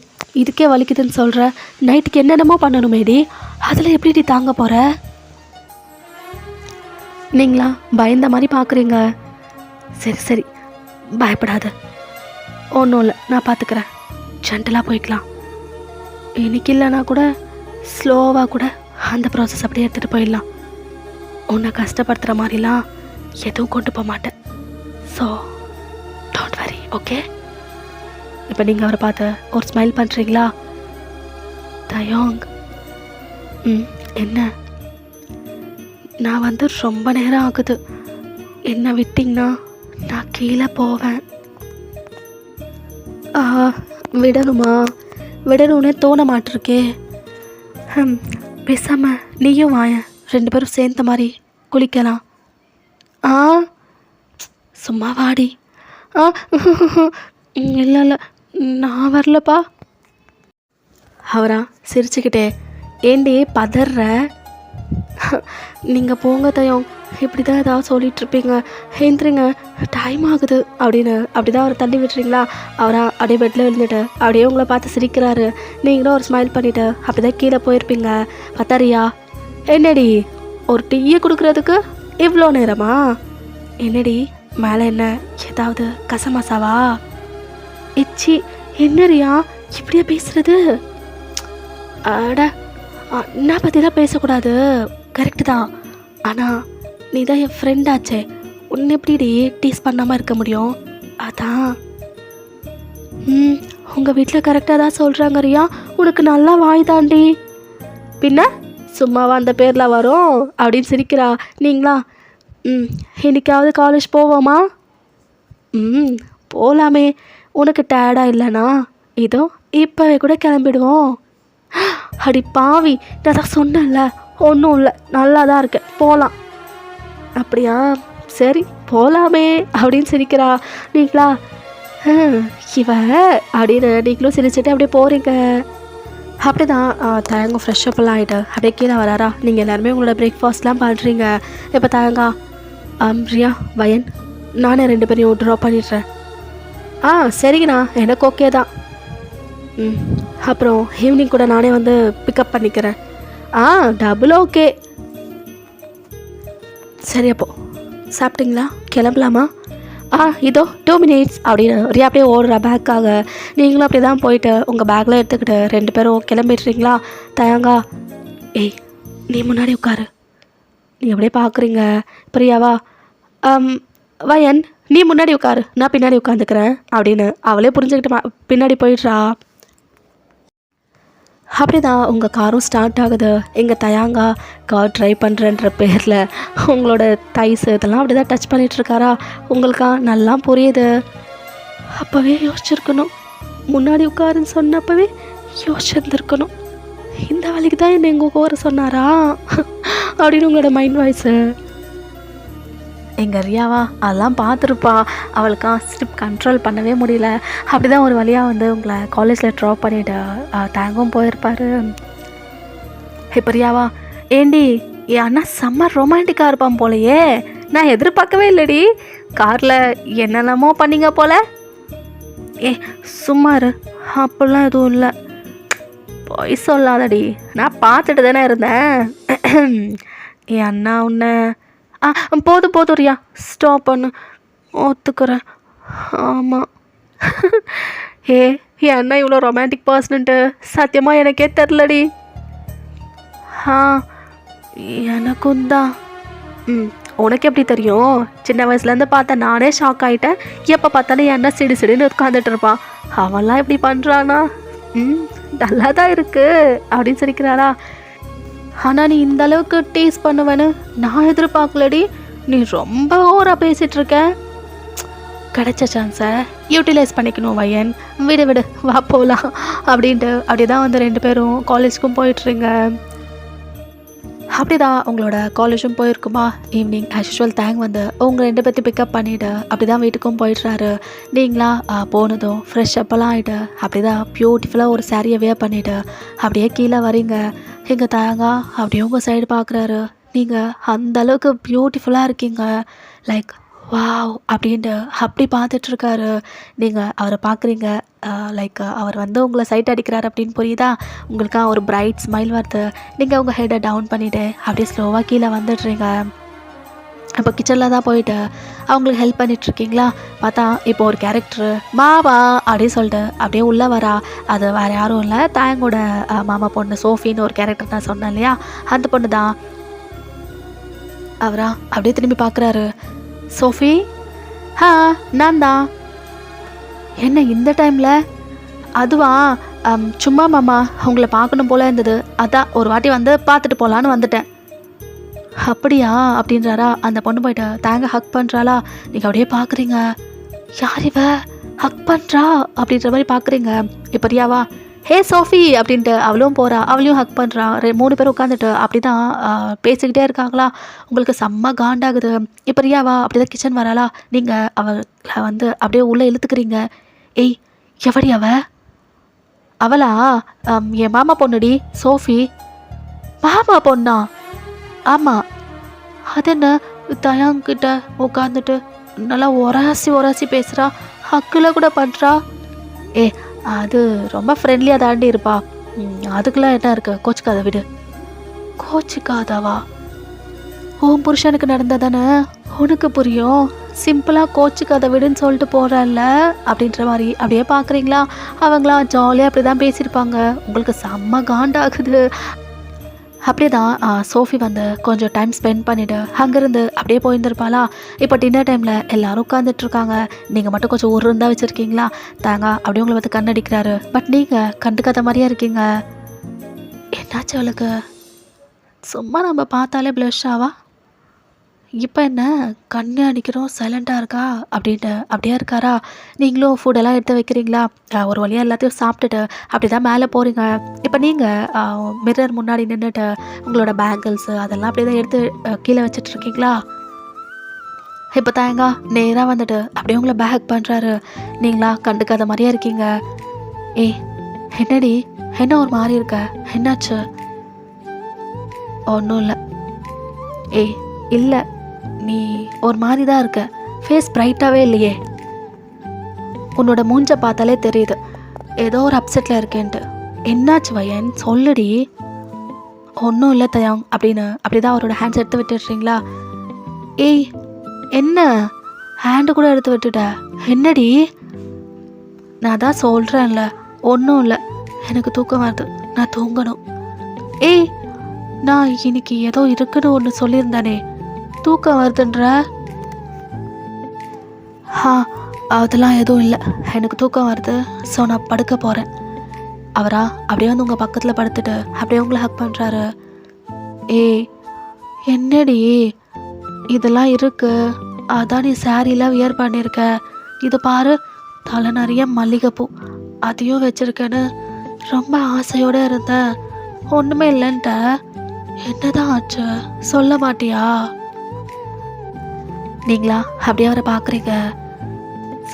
இதுக்கே வலிக்குதுன்னு சொல்கிற. நைட்டுக்கு என்னென்னமோ பண்ணணுமேடி, அதில் எப்படி தாங்க போகிற? நீங்களா பயந்த மாதிரி பார்க்குறீங்க. சரி பயப்படாத, ஒன்றும் இல்லை, நான் பார்த்துக்கிறேன். ஜென்டலாக போய்க்கலாம். இன்னைக்கு இல்லைனா கூட ஸ்லோவாக கூட அந்த ப்ராசஸ் அப்படியே எடுத்துகிட்டு போயிடலாம். உன்னை கஷ்டப்படுத்துகிற மாதிரிலாம் எதுவும் கொண்டு போக மாட்டேன். So don't worry, okay? இப்போ நீங்கள் அவரை பார்த்து ஒரு ஸ்மைல் பண்ணுறீங்களா? தயோங். என்ன? நான் வந்து ரொம்ப நேரம் ஆகுது. என்ன விட்டிங்கன்னா நான் கீழே போவேன். விடணும்னே தோண மாட்டிருக்கே. பேசாம நீயும் வாயேன், 2 பேரும் சேர்ந்த மாதிரி குளிக்கலாம். சும்மா வாடி. இல்லை நான் வரலப்பா. அவரா சிரிச்சுக்கிட்டே, ஏண்டி பதற? நீங்கள் போங்க தயம், இப்படி தான் ஏதாவது சொல்லிகிட்ருப்பீங்க. எழுந்திரிங்க, டைம் ஆகுது அப்படின்னு அப்படி தான் அவரை தள்ளி விட்டுறீங்களா? அவரா அப்படியே பெட்டில் விழுந்துட்டு அப்படியே உங்களை பார்த்து சிரிக்கிறாரு. நீங்களும் ஒரு ஸ்மைல் பண்ணிவிட்டு அப்படி தான் கீழே போயிருப்பீங்க. பத்தாரியா? என்னடி ஒரு டீயை கொடுக்குறதுக்கு இவ்வளோ நேரமா? என்னடி மேலே என்ன ஏதாவது கசமசாவா? இச்சி என்னரியா இப்படியா பேசுறது? அட நான் பற்றிலாம் பேசக்கூடாது, கரெக்டு தான். ஆனால் நீ தான் என் ஃப்ரெண்டாச்சே, உன்னை எப்படி டீஸ் பண்ணாமல் இருக்க முடியும்? அதான். உங்கள் வீட்டில் கரெக்டாக தான் சொல்கிறாங்க ரியா, உனக்கு நல்லா வாய் தாண்டி. பின்ன சும்மாவா அந்த பேரில் வரும் அப்படின்னு சிரிக்கிறா. நீங்களா இன்னைக்காவது காலேஜ் போவோமா? போகலாமே. உனக்கு டயர்டாக இல்லைனா இதோ இப்போவே கூட கிளம்பிடுவோம். அடி பாவி, நான் தான் சொன்னேன்ல, ஒன்றும் இல்லை, நல்லா தான் இருக்கேன், போகலாம். அப்படியா, சரி போகலாமே அப்படின்னு சிரிக்கிறா. நீங்களா இவ அப்படின்னு நீங்களும் சிரிச்சுட்டு அப்படியே போகிறீங்க. அப்படி தான் தயங்க ஃப்ரெஷ்ஷப்பெல்லாம் ஆகிட்டு அப்படியே கீழே வராரா. நீங்கள் எல்லாருமே உங்களோட பிரேக்ஃபாஸ்ட்லாம் பண்ணுறீங்க. இப்போ தயங்கா ரியா வயன் நானே 2 பேரையும் ட்ராப் பண்ணிடுறேன். சரிங்கண்ணா, எனக்கு ஓகே தான். அப்புறம் ஈவினிங் கூட நானே வந்து பிக்கப் பண்ணிக்கிறேன். Double okay. சரி, அப்போ சாப்பிட்டீங்களா, கிளம்பலாமா? இதோ 2 minutes அப்படின்னு ரியா அப்படியே ஓடுறா பேக்காக. நீங்களும் அப்படியே தான் போயிட்டு உங்கள் பேக்கில் எடுத்துக்கிட்டு 2 பேரும் கிளம்பிடுறீங்களா? தயங்கா ஏய் நீ முன்னாடி உட்காரு, நீ அப்படியே பார்க்குறீங்க. பிரியாவா வயன் நீ முன்னாடி உட்காரு, நான் பின்னாடி உட்காந்துக்கிறேன் அப்படின்னு அவளே புரிஞ்சுக்கிட்டு பின்னாடி போயிடுறா. அப்படி தான் உங்கள் காரும் ஸ்டார்ட் ஆகுது. எங்கள் தயாங்கா கார் ட்ரை பண்ணுறன்ற பேரில் உங்களோட தைஸ் இதெல்லாம் அப்படி தான் டச் பண்ணிகிட்ருக்காரா. உங்களுக்கா நல்லா புரியுது. அப்போவே யோசிச்சிருக்கணும், முன்னாடி உட்காருன்னு சொன்னப்பவே யோசிச்சிருந்துருக்கணும். இந்த வழிக்கு தான் என்னை எங்கள் உட்கார சொன்னாரா அப்படின்னு உங்களோட மைண்ட் வாய்ஸு. எங்கள் ரியாவா அதெல்லாம் பார்த்துருப்பா, அவளுக்கா ஸ்லிப் கண்ட்ரோல் பண்ணவே முடியல. அப்படி தான் ஒரு வழியாக வந்து உங்களை காலேஜில் ட்ராப் பண்ணிவிட்டு தேங்கும் போயிருப்பார். இப்போ ரியாவா ஏண்டி என் அண்ணா செம்ம ரொமான்டிக்காக இருப்பான் போலையே, நான் எதிர்பார்க்கவே இல்லைடி, காரில் என்னென்னமோ பண்ணிங்க போல. சும்மாரு, அப்படிலாம் எதுவும் இல்லை, பொய் சொல்லாதடி, நான் பார்த்துட்டு தானே இருந்தேன். என் அண்ணா உன்னை போதும் ரியா, ஸ்டாப் பண்ணு, ஒத்துக்கிறேன். ஆமாம், என் அண்ணா இவ்வளோ ரொமான்டிக் பர்சன்ட்டு சத்தியமாக எனக்கே தெரிலடி. எனக்கும் தான். உனக்கு எப்படி தெரியும்? சின்ன வயசுலேருந்து பார்த்தேன், நானே ஷாக் ஆகிட்டேன். எப்போ பார்த்தாலும் என் அண்ணா சிடு சிடுன்னு உட்காந்துட்டு இருப்பான், அவன்லாம் எப்படி பண்ணுறானா? நல்லா தான் இருக்குது அப்படின்னு சிரிக்கிறாளா. ஆனால் நீ இந்த அளவுக்கு டீஸ் பண்ணுவேன்னு நான் எதிர்பார்க்கலடி, நீ ரொம்ப ஓவராக பேசிகிட்ருக்க. கிடைச்ச சான்ஸை யூட்டிலைஸ் பண்ணிக்கணும் வயன், விடு வா போகலாம் அப்படின்ட்டு அப்படி தான் வந்து 2 பேரும் காலேஜுக்கும் போயிட்டுருங்க. அப்படி தான் உங்களோட காலேஜும் போயிருக்குமா. ஈவினிங் ஆஸ் யூஷுவல் தேங் வந்து உங்கள் 2 பேர்த்தையும் பிக்கப் பண்ணிவிட்டு அப்படி தான் வீட்டுக்கும் போயிட்டுறாரு. நீங்களா போனதும் ஃப்ரெஷ் அப்பெல்லாம் ஆகிட்டு அப்படி தான் பியூட்டிஃபுல்லாக ஒரு சாரியை வேர் பண்ணிவிட்டு அப்படியே கீழே வரீங்க. எங்கள் தாங்க அப்படியே உங்கள் சைடு பார்க்குறாரு. நீங்கள் அந்தளவுக்கு பியூட்டிஃபுல்லாக இருக்கீங்க, லைக் வாவ் அப்படின்ட்டு அப்படி பார்த்துட்ருக்காரு. நீங்கள் அவரை பார்க்குறீங்க, லைக் அவர் வந்து உங்களை சைட் அடிக்கிறார் அப்படின்னு புரியுதா. உங்களுக்காக ஒரு பிரைட் ஸ்மைல் வருது. நீங்கள் உங்கள் ஹெட்டை டவுன் பண்ணிவிட்டு அப்படியே ஸ்லோவாக கீழே வந்துடுறீங்க. இப்போ கிச்சனில் தான் போயிட்டு அவங்களுக்கு ஹெல்ப் பண்ணிகிட்ருக்கீங்களா. பார்த்தா இப்போ ஒரு கேரக்டரு மாவா அப்படின்னு சொல்லிட்டு அப்படியே உள்ளே வரா. அது வேறு யாரும் இல்லை, தாயங்கோட மாமா பொண்ணு சோஃபின்னு ஒரு கேரக்டர் நான் சொன்னேன் இல்லையா, அந்த பொண்ணு தான். அவரா அப்படியே திரும்பி பார்க்குறாரு. சோஃபி, நான் தான். என்ன இந்த டைமில்? அதுவா சும்மா மாமா உங்களை பார்க்கணும் போல இருந்தது, அதான் ஒரு வாட்டி வந்து பார்த்துட்டு போகலான்னு வந்துட்டேன். அப்படியா அப்படின்றாரா. அந்த பொண்ணு போயிட்டு தேங்க ஹக் பண்ணுறாளா. நீங்கள் அப்படியே பார்க்குறீங்க, யார் இவ ஹக் பண்ணுறா அப்படின்ற மாதிரி பார்க்குறீங்க. இப்போ ரியாவா ஹே சோஃபி அப்படின்ட்டு அவளும் போகிறா, அவளையும் ஹக் பண்ணுறா. 3 பேர் உட்காந்துட்டு அப்படி தான் பேசிக்கிட்டே இருக்காங்களா. உங்களுக்கு செம்ம காண்டாகுது. இப்போ ரியாவா அப்படி தான் கிச்சன் வராளா. நீங்கள் அவளை வந்து அப்படியே உள்ளே இழுத்துக்கிறீங்க. ஏய் எவடி அவளா? என் மாமா பொண்ணுடி சோஃபி. மாமா பொண்ணா? ஆமாம். அது என்ன தயாங்கிட்ட உட்காந்துட்டு நல்லா உராசி பேசுகிறா, ஹக்கில் கூட பண்ணுறா. அது ரொம்ப ஃப்ரெண்ட்லியாக தாண்டி இருப்பா, அதுக்கெல்லாம் என்ன இருக்கு, கோச்சிக்காத விடு. கோச்சிக்காதவா? உன் புருஷனுக்கு நடந்ததானே உனக்கு புரியும், சிம்பிளாக கோச்சிக்காத விடுன்னு சொல்லிட்டு போகிறல்ல அப்படின்ற மாதிரி அப்படியே பார்க்குறீங்களா. அவங்களாம் ஜாலியாக அப்படி தான் பேசியிருப்பாங்க. உங்களுக்கு செம்ம காண்டாகுது. அப்படியே தான் சோஃபி வந்து கொஞ்சம் டைம் ஸ்பெண்ட் பண்ணிவிட்டு அங்கேருந்து அப்படியே போயிருந்துருப்பாளா. இப்போ டின்னர் டைமில் எல்லோரும் உட்காந்துட்ருக்காங்க. நீங்கள் மட்டும் கொஞ்சம் ஒரு இருந்தால் வச்சுருக்கீங்களா. தாங்க அப்படியே உங்களை வந்து கண்ணடிக்கிறாரு. பட் நீங்கள் கண்டுக்காத மாதிரியே இருக்கீங்க. என்னாச்சு அவளுக்கு? சும்மா நம்ம பார்த்தாலே ப்ளஷ் ஆவா, இப்போ என்ன கண்ணு அடிக்கிறோம் சைலண்ட்டாக இருக்கா அப்படின்ட்டு அப்படியே இருக்காரா? நீங்களும் ஃபுட்டெல்லாம் எடுத்து வைக்கிறீங்களா? ஒரு வழியாக எல்லாத்தையும் சாப்பிட்டுட்டு அப்படி தான் மேலே போகிறீங்க. இப்போ நீங்கள் மிரர் முன்னாடி நின்றுட்டு உங்களோட பேங்கிள்ஸு அதெல்லாம் அப்படியே தான் எடுத்து கீழே வச்சிட்ருக்கீங்களா? இப்போ தாங்க நேராக வந்துட்டு அப்படியே உங்களை பேக் பண்ணுறாரு. நீங்களா கண்டுக்காத மாதிரியே இருக்கீங்க. ஏய் என்னடி, என்ன ஒரு மாதிரி இருக்க, என்னாச்சு? ஒன்றும் இல்லை. ஏய் இல்லை, நீ ஒரு மாதிரி தான் இருக்க, ஃபேஸ் பிரைட்டாகவே இல்லையே. உன்னோட மூஞ்ச பார்த்தாலே தெரியுது ஏதோ ஒரு அப்செட்டில் இருக்கேன்ட்டு. என்னாச்சு வயன், சொல்லுடி. ஒன்றும் இல்லை தயாங் அப்படின்னு அப்படிதான் அவரோட ஹேண்ட்ஸ் எடுத்து விட்டுடுறீங்களா? ஏய் என்ன ஹேண்டு கூட எடுத்து விட்டுட்ட, என்னடி? நான் தான் சொல்கிறேன்ல, ஒன்றும் இல்லை, எனக்கு தூக்கம் வருது, நான் தூங்கணும். ஏய் நான் இன்னைக்கு ஏதோ இருக்குன்னு ஒன்று சொல்லியிருந்தானே, தூக்கம் வருதுன்ற? அதெல்லாம் எதுவும் இல்லை, எனக்கு தூக்கம் வருது, ஸோ நான் படுக்க போகிறேன். அவரா அப்படியே வந்து உங்கள் பக்கத்தில் படுத்துட்டு அப்படியே உங்களை ஹக் பண்ணுறாரு. ஏய் என்னடி இதெல்லாம் இருக்கு, அதான் நீ சாரீலாம் வியர் பண்ணியிருக்க, இது பாரு தலை நிறைய மல்லிகைப்பூ அதையும் வச்சிருக்கேன்னு ரொம்ப ஆசையோடு இருந்தேன், ஒன்றுமே இல்லைன்ட்ட. என்னதான் ஆச்சு, சொல்ல மாட்டியா? நீங்களா அப்படியே அவரை பார்க்குறீங்க.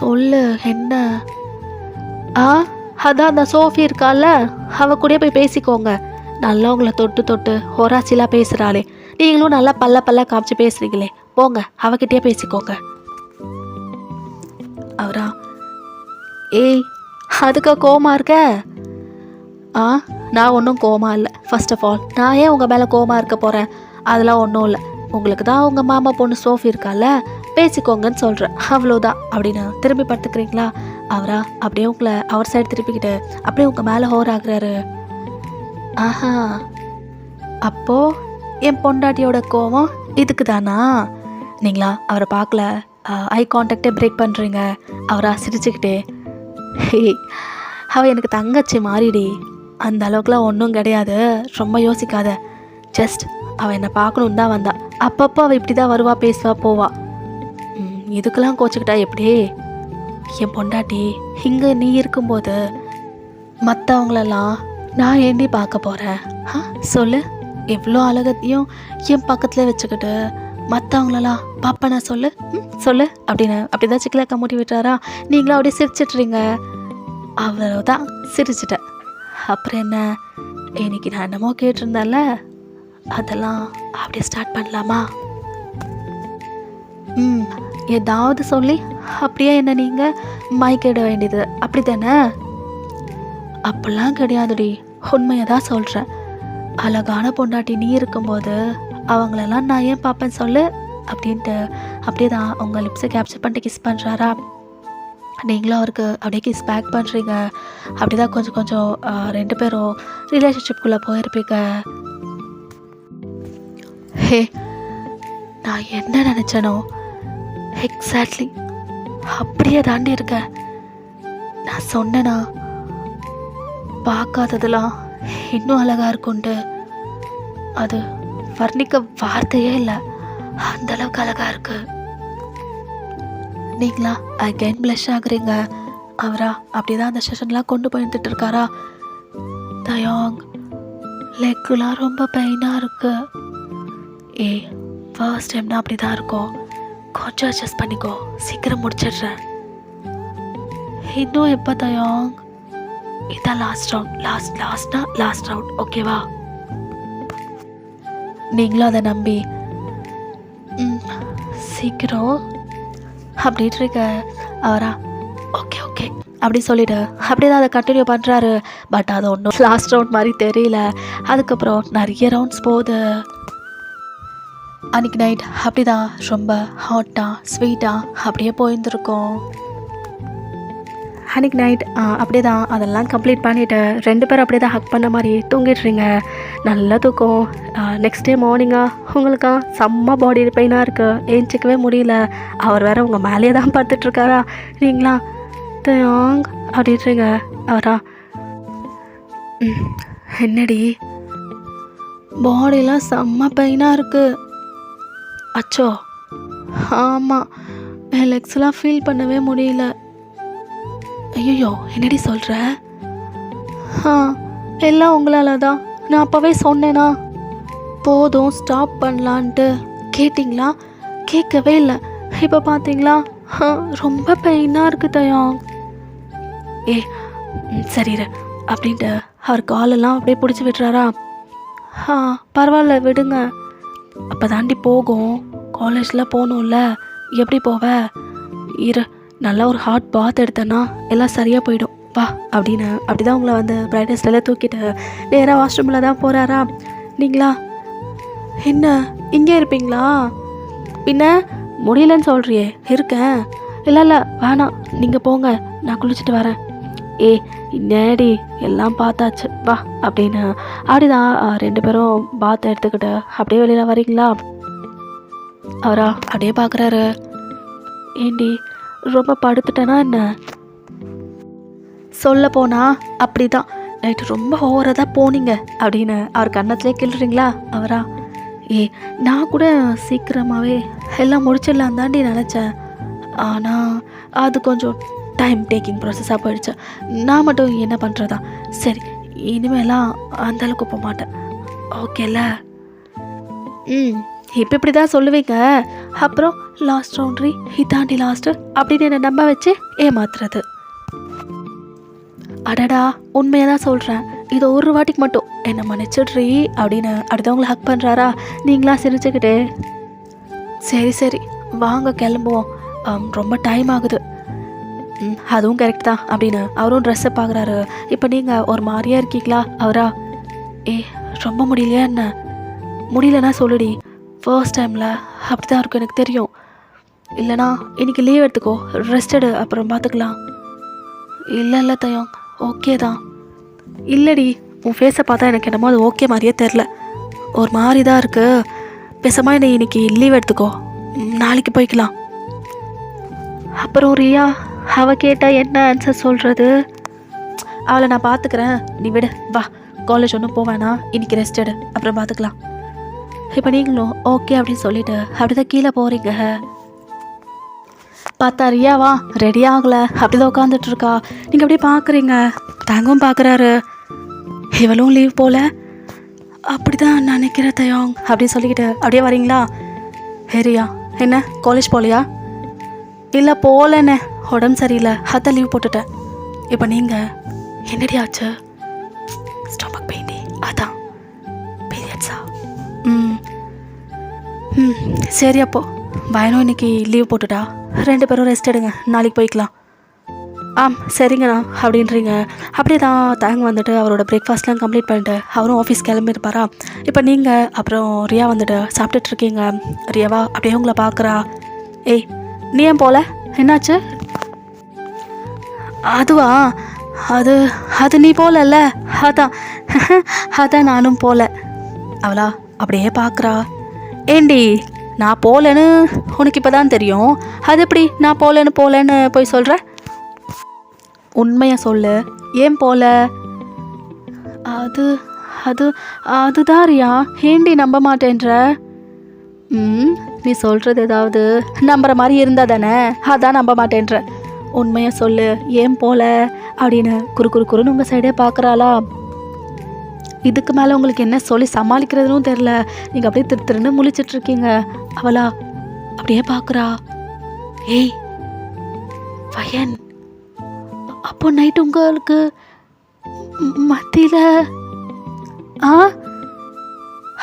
சொல்லு என்ன? அதான் அந்த சோஃபி இருக்கால, அவ கூட போய் பேசிக்கோங்க. நல்லா உங்களை தொட்டு தொட்டு ஹொராச்சிலாம் பேசுகிறாளே, நீங்களும் நல்லா பல்ல காமிச்சு பேசுறீங்களே, போங்க அவகிட்டே பேசிக்கோங்க. அவரா ஏய் அதுக்கு கோமா இருக்க? நான் ஒன்றும் கோமா இல்லை. ஃபர்ஸ்ட் ஆஃப் ஆல் நான் ஏன் உங்கள் மேலே கோமா இருக்க போகிறேன்? அதெல்லாம் ஒன்றும் இல்லை, உங்களுக்கு தான் உங்கள் மாமா பொண்ணு சோஃபி இருக்கால, பேசிக்கோங்கன்னு சொல்கிறேன், அவ்வளோதான் அப்படின்னு திரும்பி படுத்துக்கிறீங்களா? அவரா அப்படியே உங்களை அவர் சைடு திருப்பிக்கிட்டு அப்படியே உங்கள் மேலே ஹோர் ஆகுறாரு. ஆஹா, அப்போது என் பொண்டாட்டியோட கோவம் இதுக்கு தானா? நீங்களா அவரை பார்க்கல, ஐ கான்டாக்டே பிரேக் பண்ணுறீங்க. அவரா சிரிச்சுக்கிட்டே, ஹே அவள் எனக்கு தங்கச்சி மாறிடி, அந்த அளவுக்குலாம் ஒன்றும் கிடையாது, ரொம்ப யோசிக்காத. ஜஸ்ட் அவள் என்னை பார்க்கணுன்னு தான் வந்தா, அப்பப்போ அவள் இப்படி தான் வருவா, பேசுவா, போவா. இதுக்கெல்லாம் கோச்சிக்கிட்டா எப்படி? என் பொண்டாட்டி இங்கே நீ இருக்கும்போது மற்றவங்களெல்லாம் நான் ஏண்டி பார்க்க போகிறேன்? சொல்லு, எவ்வளோ அழகத்தையும் என் பக்கத்தில் வச்சுக்கிட்டு மற்றவங்களெல்லாம் பாப்பனா? சொல்லு சொல்லு அப்படின்னு அப்படிதான் சிக்கல கம்முட்டி விட்டுறாரா? நீங்களும் அப்படியே சிரிச்சிட்றீங்க. அவ்வளோதான், சிரிச்சிட்டேன். அப்புறம் என்ன, இன்னைக்கு நான் என்னமோ கேட்டிருந்தேன்ல, அதெல்லாம் அப்படியே ஸ்டார்ட் பண்ணலாமா? ஏதாவது சொல்லி அப்படியே என்ன நீங்கள் மயக்கிட வேண்டியது அப்படி தானே? அப்படிலாம் கிடையாதுடி, உண்மையை தான் சொல்கிறேன். அழகான பொண்டாட்டி நீ இருக்கும்போது அவங்களெல்லாம் நான் ஏன் பார்ப்பேன் சொல்லு அப்படின்ட்டு அப்படியே தான் உங்கள் லிப்ஸை கேப்சர் பண்ணிட்டு கிஸ் பண்ணுறாரா? நீங்களும் அவருக்கு அப்படியே கிஸ் பேக் பண்ணுறீங்க. அப்படி தான் கொஞ்சம் கொஞ்சம் ரெண்டு பேரும் ரிலேஷன்ஷிப்குள்ளே போயிருப்பீங்க. ஹே நான் என்ன நினச்சேனோ எக்ஸாக்ட்லி அப்படியே தாண்டி இருக்க. நான் சொன்னேனா பார்க்காததெல்லாம் இன்னும் அழகாக இருக்கும்ட்டு, அது வர்ணிக்க வார்த்தையே இல்லை, அந்த அளவுக்கு அழகாக இருக்கு. நீங்களா அகைன் ப்ளஷ் ஆகுறீங்க. அவரா அப்படிதான் அந்த செஷன்லாம் கொண்டு போயிட்டு இருக்காரா? தயாங் லெக்குலாம் ரொம்ப பெயினாக இருக்கு. ஃபர்ஸ்ட் டைம்னா அப்படி தான் இருக்கும், கொஞ்சம் அட்ஜஸ்ட் பண்ணிக்கோ, சீக்கிரம் முடிச்சிடுறேன். இன்னும் எப்போ தயாங்? இதான் லாஸ்ட் ரவுண்ட், லாஸ்ட் ரவுண்ட், ஓகேவா? நீங்களும் அதை நம்பி சீக்கிரம் அப்படின்ட்டு இருக்க. அவரா ஓகே ஓகே அப்படி சொல்லிட்டு அப்படியே தான் அதை கண்டினியூ பண்ணுறாரு. பட் அது ஒன்றும் லாஸ்ட் ரவுண்ட் மாதிரி தெரியல. அதுக்கப்புறம் நிறைய ரவுண்ட்ஸ் போகுது. அன்றைக்கி நைட் அப்படி தான் ரொம்ப ஹாட்டாக ஸ்வீட்டாக அப்படியே போயிருந்துருக்கோம். அன்றைக்கி நைட் அப்படியே தான் அதெல்லாம் கம்ப்ளீட் பண்ணிவிட்டு ரெண்டு பேரும் அப்படியே தான் ஹக் பண்ண மாதிரி தூங்கிடுறீங்க. நல்லா தூக்கம். நெக்ஸ்ட் டே மார்னிங்காக உங்களுக்கா செம்ம பாடி பெயினாக இருக்குது, ஏஞ்சிக்கவே முடியல. அவர் வேறு உங்கள் மேலேயே தான் படுத்துட்ருக்காரா? நீங்களா தயாங் அப்படின்றீங்க. அவரா என்னடி பாடிலாம் செம்ம பெயினாக இருக்குது. அச்சோ ஆமாம், என் லெக்ஸ்லாம் ஃபீல் பண்ணவே முடியல. ஐயோ, என்னடி சொல்கிற? ஆ, எல்லாம் உங்களால தான். நான் அப்போவே சொன்னேனா போதும் ஸ்டாப் பண்ணலான்ட்டு. கேட்டிங்களா? கேட்கவே இல்லை. இப்போ பார்த்தீங்களா? ரொம்ப பெயினாக இருக்குது தயம். ஏ சரிரு அப்படின்ட்டு அவர் காலெல்லாம் அப்படியே பிடிச்சி விட்டுறாரா? பரவாயில்ல விடுங்க. அப்போ தாண்டி போகும். காலேஜில் போகணும்ல, எப்படி போவ? இரு, நல்லா ஒரு ஹாட் பாத் எடுத்தேன்னா எல்லாம் சரியாக போயிடும் வா அப்படின்னு. அப்படி தான் உங்களை வந்து பிரைட்னஸ்ல தூக்கிட்டு நேராக வாஷ்ரூமில் தான் போகிறாரா? நீங்களா என்ன இங்கே இருப்பீங்களா? பின்ன முடியலன்னு சொல்கிறியே. இருக்கேன். இல்லை இல்லை வேணாம், நீங்கள் போங்க, நான் குளிச்சுட்டு வரேன். ஏ நேடி எல்லாம் பார்த்தாச்சு வா அப்படின்னு. அப்படிதான் 2 பேரும் பாத் எடுத்துக்கிட்டு அப்படியே வெளியில் வரீங்களா? அவரா அப்படியே பார்க்குறாரு. ஏண்டி ரொம்ப படுத்துட்டேனா என்ன? சொல்ல போனா அப்படி தான், நைட்டு ரொம்ப ஓவராக தான் போனீங்க அப்படின்னு அவர் கன்னத்திலே கிள்றீங்களா? அவரா நான் கூட சீக்கிரமாகவே எல்லாம் முடிச்சிடலாம் தாண்டி நினச்சேன். ஆனால் அது கொஞ்சம் டைம் டேக்கிங் ப்ராசஸாக போயிடுச்சு. நான் மட்டும் என்ன பண்ணுறதா? சரி, இனிமேலாம் அந்தளவுக்கு போக மாட்டேன், ஓகேல? இப்போ இப்படி தான் சொல்லுவீங்க, அப்புறம் லாஸ்ட் ரவுண்ட்ரி இதாண்டி லாஸ்ட்டு அப்படின்னு என்னை நம்ப வச்சு ஏமாத்துறது. அடடா, உண்மையாக தான் சொல்கிறேன், இது ஒரு வாட்டிக்கு மட்டும் என்னை மன்னிச்சிட்றி அப்படின்னு அடுத்தவங்களை ஹக் பண்ணுறாரா? நீங்களா சிரிச்சுக்கிட்டே சரி சரி வாங்க கிளம்புவோம், ரொம்ப டைம் ஆகுது. அதுவும் கரெக்ட் தான் அப்படின்னு அவரும் ட்ரெஸ்ஸை பார்க்குறாரு. இப்போ நீங்கள் ஒரு மாதிரியாக இருக்கீங்களா? அவரா ரொம்ப முடியலையா என்ன? முடியலன்னா சொல்லுடி, ஃபர்ஸ்ட் டைமில் அப்படி தான் இருக்கும் எனக்கு தெரியும். இல்லைனா இன்றைக்கி லீவ் எடுத்துக்கோ, ரெஸ்ட் எடு, அப்புறம் பார்த்துக்கலாம். இல்லை தயம், ஓகே தான். இல்லடி, உன் ஃபேஸை பார்த்தா எனக்கு என்னமோ அது ஓகே மாதிரியே தெரில, ஒரு மாதிரி தான் இருக்குது. பேசாமல் என்னை இன்றைக்கி லீவ் எடுத்துக்கோ, நாளைக்கு போய்க்கலாம். அப்புறம் ரியா அவ கேட்டால் என்ன ஆன்சர் சொல்கிறது? அவளை நான் பார்த்துக்கிறேன், நீ விடு, வா காலேஜ் ஒன்றும் போவேனா, இன்றைக்கி ரெஸ்ட் எடு, அப்புறம் பார்த்துக்கலாம். இப்போ நீங்களும் ஓகே அப்படின்னு சொல்லிட்டு அப்படிதான் கீழே போகிறீங்க. பார்த்தா ரியாவா ரெடி ஆகலை, அப்படிதான் உட்காந்துட்ருக்கா. நீங்கள் அப்படியே பார்க்குறீங்க, தங்கவும் பார்க்குறாரு. இவளும் லீவ் போல அப்படி தான் நினைக்கிற தயோங் அப்படின்னு சொல்லிக்கிட்டு அப்படியே வரீங்களா? ரியா என்ன காலேஜ் போகலையா? இல்லை போகலண்ணே, உடம்பு சரியில்லை, அதான் லீவ் போட்டுட்டேன். இப்போ நீங்கள் என்னடி ஆச்சு? ஸ்டொமக் பெயின்டி, அதான் பீரியட்ஸா? சரி, அப்போ பயனும் இன்னைக்கு லீவ் போட்டுட்டா, 2 பேரும் ரெஸ்ட் எடுங்க, நாளைக்கு போய்க்கலாம். சரிங்கண்ணா அப்படின்றீங்க. அப்படியே தான் தேங்க வந்துட்டு அவரோட பிரேக்ஃபாஸ்ட்லாம் கம்ப்ளீட் பண்ணிட்டு அவரும் ஆஃபீஸ் கிளம்பியிருப்பாரா? இப்போ நீங்கள் அப்புறம் ரியா வந்துட்டு சாப்பிட்டுட்ருக்கீங்க. ரியாவா அப்படியே உங்களை பார்க்குறா. நீ ஏன் போல, என்னாச்சு? அதுவா, அது நீ போகலல்ல, அதான் நானும் போகல. அவளா அப்படியே பார்க்குறா. ஏண்டி நான் போகலன்னு உனக்கு இப்போ தான் தெரியும், அது எப்படி நான் போகலன்னு போய் சொல்கிற? உண்மையாக சொல்லு, ஏன் போல? அதுதான் ரியா, ஏண்டி நம்ப மாட்டேன்ற? நீ சொல்கிறது ஏதாவது நம்புற மாதிரி இருந்தால் தானே, அதான் நம்ப மாட்டேன்ற. உண்மையாக சொல்லு, ஏன் போல அப்படின்னு குறுன்னு உங்கள் சைடே பார்க்குறாளா? இதுக்கு மேலே உங்களுக்கு என்ன சொல்லி சமாளிக்கிறதுனும் தெரில. நீங்கள் அப்படியே திருன்னு முழிச்சிட்ருக்கீங்க. அவளா அப்படியே பார்க்குறா. வயன், அப்போ நைட்டு உங்களுக்கு மத்தியில்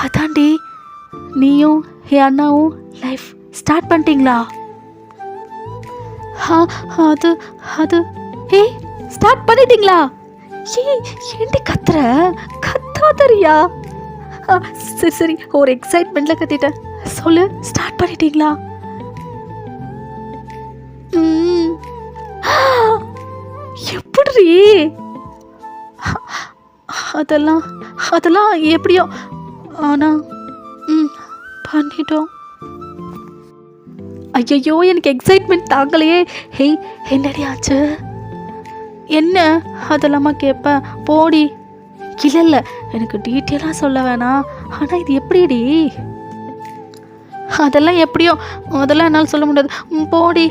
அதாண்டி நீயும் என் அண்ணாவும் லைஃப் ஸ்டார்ட் பண்ணிட்டீங்களா? அது ஸ்டார்ட் பண்ணிட்டீங்களா? ஏண்டி கத்தாதரியா? சரி ஒரு எக்ஸைட்மெண்ட்ல கத்திட்டேன், சொல்லு, ஸ்டார்ட் பண்ணிட்டீங்களா? எப்படி? அதெல்லாம் எப்படியோ, ஆனா பண்ணிட்டோம். ஐயோ, எனக்கு எக்ஸைட்மெண்ட் தாங்கலையே. என்னடி ஆச்சு? என்ன அதெல்லாமா கேட்பேன், போடி. இல்லை எனக்கு டீட்டெயிலாக சொல்ல வேணாம், ஆனால் இது எப்படிடி? அதெல்லாம் எப்படியோ, அதெல்லாம் என்னால் சொல்ல முடியாது. போடி.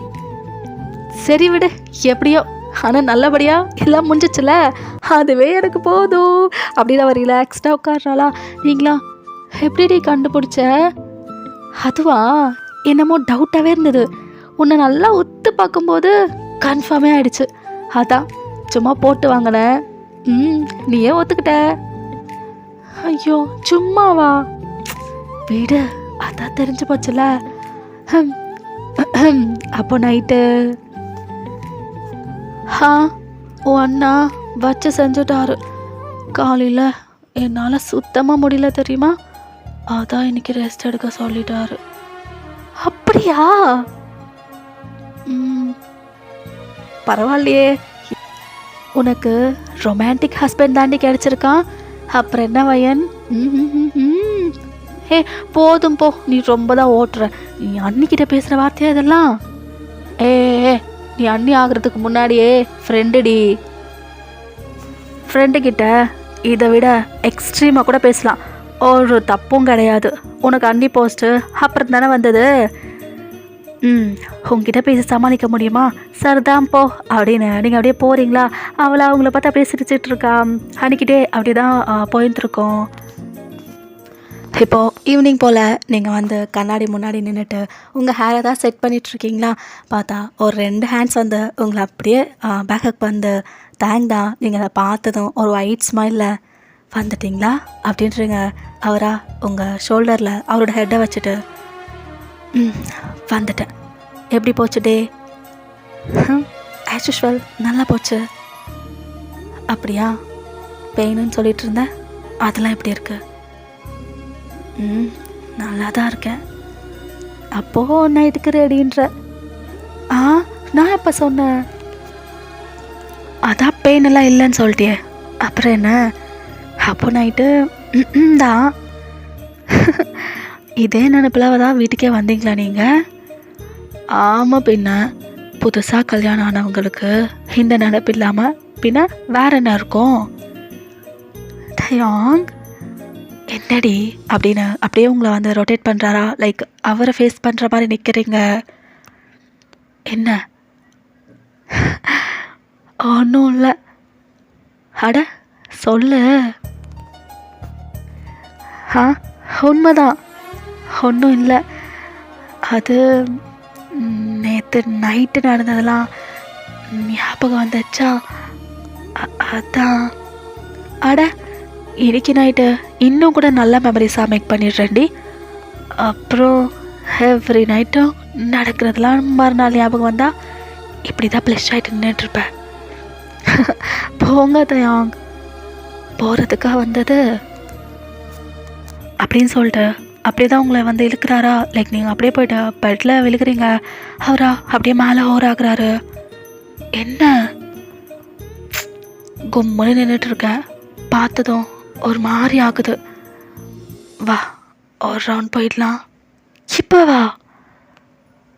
சரி விடு, எப்படியோ. ஆனால் நல்லபடியாக எல்லாம் முடிஞ்சிச்சுல, அதுவே எனக்கு போதும் அப்படின்னு அவள் ரிலாக்ஸ்டாக உட்காடுறாளா. நீங்களா எப்படி கண்டுபிடிச்ச? அதுவா, என்னமோ டவுட்டாகவே இருந்தது. உன்னை நல்லா ஒத்து பார்க்கும்போது கன்ஃபார்மே ஆயிடுச்சு. அதான் சும்மா போட்டு வாங்கினேன். நீயே ஒத்துக்கிட்ட. ஐயோ சும்மாவா? வீடு அதான் தெரிஞ்சு போச்சுல. அப்போ நைட்டு உன் அண்ணா வச்சு செஞ்சுட்டாரு. காலையில் என்னால் சுத்தமாக முடியல தெரியுமா, அதான் இன்னைக்கு ரெஸ்ட் எடுக்க சொல்லிட்டாரு. அப்படியா? பரவாயில்லையே, உனக்கு ரொமான்டிக் ஹஸ்பண்ட் தாண்டி கிடைச்சிருக்கான். அப்புறம் என்ன வயன்? ஹே போதும் போ, நீ ரொம்ப தான் ஓட்டுற. நீ அண்ணிக்கிட்ட பேசுகிற வார்த்தையா இதெல்லாம்? ஏ நீ அண்ணி ஆகிறதுக்கு முன்னாடியே ஃப்ரெண்டுடி. ஃப்ரெண்டுக்கிட்ட இதை விட எக்ஸ்ட்ரீமாக கூட பேசலாம், ஒரு தப்பும் கிடையாது. உனக்கு அண்ணி போஸ்ட்டு அப்புறம் தானே வந்தது. உங்ககிட்ட பேசி சமாளிக்க முடியுமா? சரிதான் போ அப்படின்னு நீங்கள் அப்படியே போகிறீங்களா? அவளை அவங்கள பார்த்து அப்படியே சிரிச்சிட்டு இருக்கா. அன்னிக்கிட்டே அப்படியே தான் போயிருந்துருக்கோம். இப்போது ஈவினிங் போல் நீங்கள் வந்து கண்ணாடி முன்னாடி நின்றுட்டு உங்கள் ஹேரை தான் செட் பண்ணிகிட்ருக்கீங்களா? பார்த்தா ஒரு 2 ஹேண்ட்ஸ் வந்து உங்களை அப்படியே பேக்கப் வந்து தேங்க் தான். நீங்கள் அதை பார்த்ததும் ஒரு ஒயிட் ஸ்மைலில் வந்துட்டிங்களா அப்படின்றீங்க. அவரா உங்கள் ஷோல்டரில் அவரோட ஹெட்டை வச்சுட்டு வந்துட்டேன். எப்படி போச்சு டே? ஆஸ் யூஷுவல் நல்லா போச்சு. அப்படியா? பெயின்னு சொல்லிட்டு இருந்தேன், அதெல்லாம் எப்படி இருக்கு? நல்லா தான் இருக்கேன். அப்போது நைட்டுக்கு ரெடின்ற. நான் எப்போ சொன்னேன்? அதான் பெயின் எல்லாம் இல்லைன்னு சொல்லிட்டியே, அப்புறம் என்ன? அப்போ நைட்டு தான். இதே நினைப்பில் தான் வீட்டுக்கே வந்தீங்களா நீங்கள்? ஆமாம், பின்ன புதுசாக கல்யாணம் ஆனவங்களுக்கு இந்த நினைப்பு இல்லாமல் பின்ன வேற என்ன இருக்கும்? தயாங் என்னடி அப்படின்னு அப்படியே உங்களை வந்து ரொட்டேட் பண்ணுறாரா? லைக் அவரை ஃபேஸ் பண்ணுற மாதிரி நிற்கிறீங்க. என்ன? ஒன்றும் இல்லை. அட சொல்லு. உண்மைதான், ஒன்றும் இல்லை. அது நேற்று நைட்டு நடந்ததெல்லாம் ஞாபகம் வந்துச்சா, அதான். அட இன்னைக்கு நைட்டு இன்னும் கூட நல்ல மெமரிஸாக மேக் பண்ணிடுறேன்டி. அப்புறம் எவ்ரி நைட்டும் நடக்கிறதுலாம் மறுநாள் ஞாபகம் வந்தால் இப்படி தான் ப்ளஷ் ஆகிட்டு நின்றுட்டுருப்பேன். போங்க தயாங், போகிறதுக்காக வந்தது அப்படின்னு சொல்லிட்டு அப்படியே தான் உங்களை வந்து இழுக்கிறாரா? லைக் நீங்கள் அப்படியே போய்ட்டு பெட்டில் விழுக்கிறீங்க, அவரா அப்படியே மேலே ஓவராகிறாரு. என்ன கும்முன்னு நின்றுட்டுருக்கேன், பார்த்ததும் ஒரு மாதிரி ஆகுது. வா ஒரு ரவுண்ட் போயிடலாம். இப்போ வா.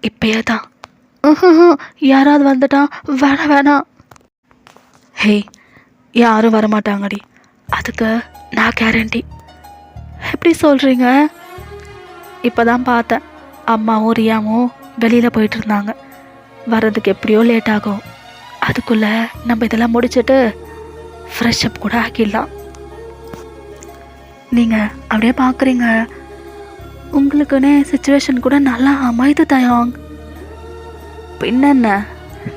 இப்பயே தான். யாராவது வந்துட்டான், வேணாம். ஹே யாரும் வரமாட்டாங்கடி, அதுக்கு நான் கேரண்டி. எப்படி சொல்கிறீங்க? இப்போ தான் பார்த்தேன், அம்மாவும் ரியாவும் வெளியில் போயிட்டு இருந்தாங்க. வர்றதுக்கு எப்படியோ லேட் ஆகும். அதுக்குள்ளே நம்ம இதெல்லாம் முடிச்சுட்டு ஃப்ரெஷ்அப் கூட ஆக்கிடலாம். நீங்கள் அப்படியே பார்க்குறீங்க, உங்களுக்குன்னே சுச்சுவேஷன் கூட நல்லா அமைது தயாங். பின்னென்ன,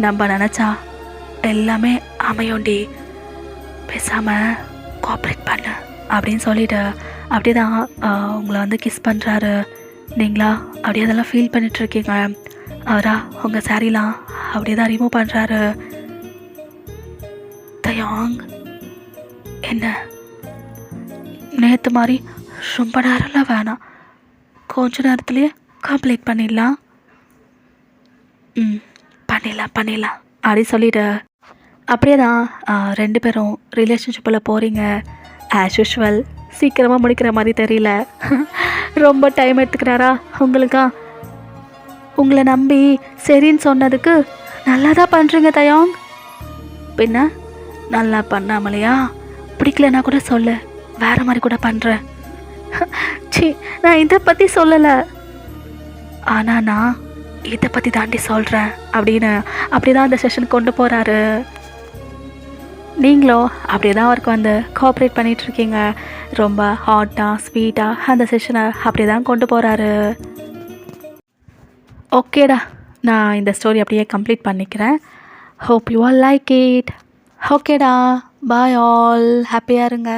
நம்ம நினச்சா எல்லாமே அமையோண்டி, பேசாமல் கோஆப்ரேட் பண்ண அப்படின்னு சொல்லிட்டு அப்படியே தான் உங்களை வந்து கிஸ் பண்ணுறாரு. நீங்களா அப்படியே அதெல்லாம் ஃபீல் பண்ணிகிட்ருக்கீங்க. அவரா உங்கள் சாரீலாம் அப்படியே தான் ரிமூவ் பண்ணுறாரு. தயாங் என்ன நேற்று மாதிரி ரொம்ப நேரம்லாம் வேணாம், கொஞ்ச நேரத்துலேயே கம்ப்ளீட் பண்ணிடலாம். பண்ணிடலாம் அப்படி சொல்லிவிட்டு அப்படியே தான் 2 பேரும் ரிலேஷன்ஷிப்பில் போகிறீங்க. ஆஸ் யூஷுவல் சீக்கிரமாக முடிக்கிற மாதிரி தெரியல. ரொம்ப டைம் எடுத்துக்கிறாரா உங்களுக்கா? உங்களை நம்பி சரின்னு சொன்னதுக்கு நல்லா தான் பண்ணுறீங்க தயாங். பின்ன நல்லா பண்ணாமலையா? பிடிக்கலன்னா கூட சொல்ல, வேறு மாதிரி கூட பண்ணுறேன். சி நான் இதை பற்றி சொல்லலை. ஆனால் நான் இதை பற்றி தாண்டி சொல்கிறேன் அப்படின்னு அப்படி தான் அந்த செஷன் கொண்டு போகிறாரு. நீங்களும் அப்படியே தான் அவருக்கு வந்து கோஆப்ரேட் பண்ணிகிட்ருக்கீங்க. ரொம்ப ஹாட்டாக ஸ்வீட்டாக அந்த செஷனை அப்படி தான் கொண்டு போகிறாரு. ஓகேடா, நான் இந்த ஸ்டோரி அப்படியே கம்ப்ளீட் பண்ணிக்கிறேன். Hope you all like it. ஓகேடா, பாய் ஆல், ஹாப்பியாக இருங்க.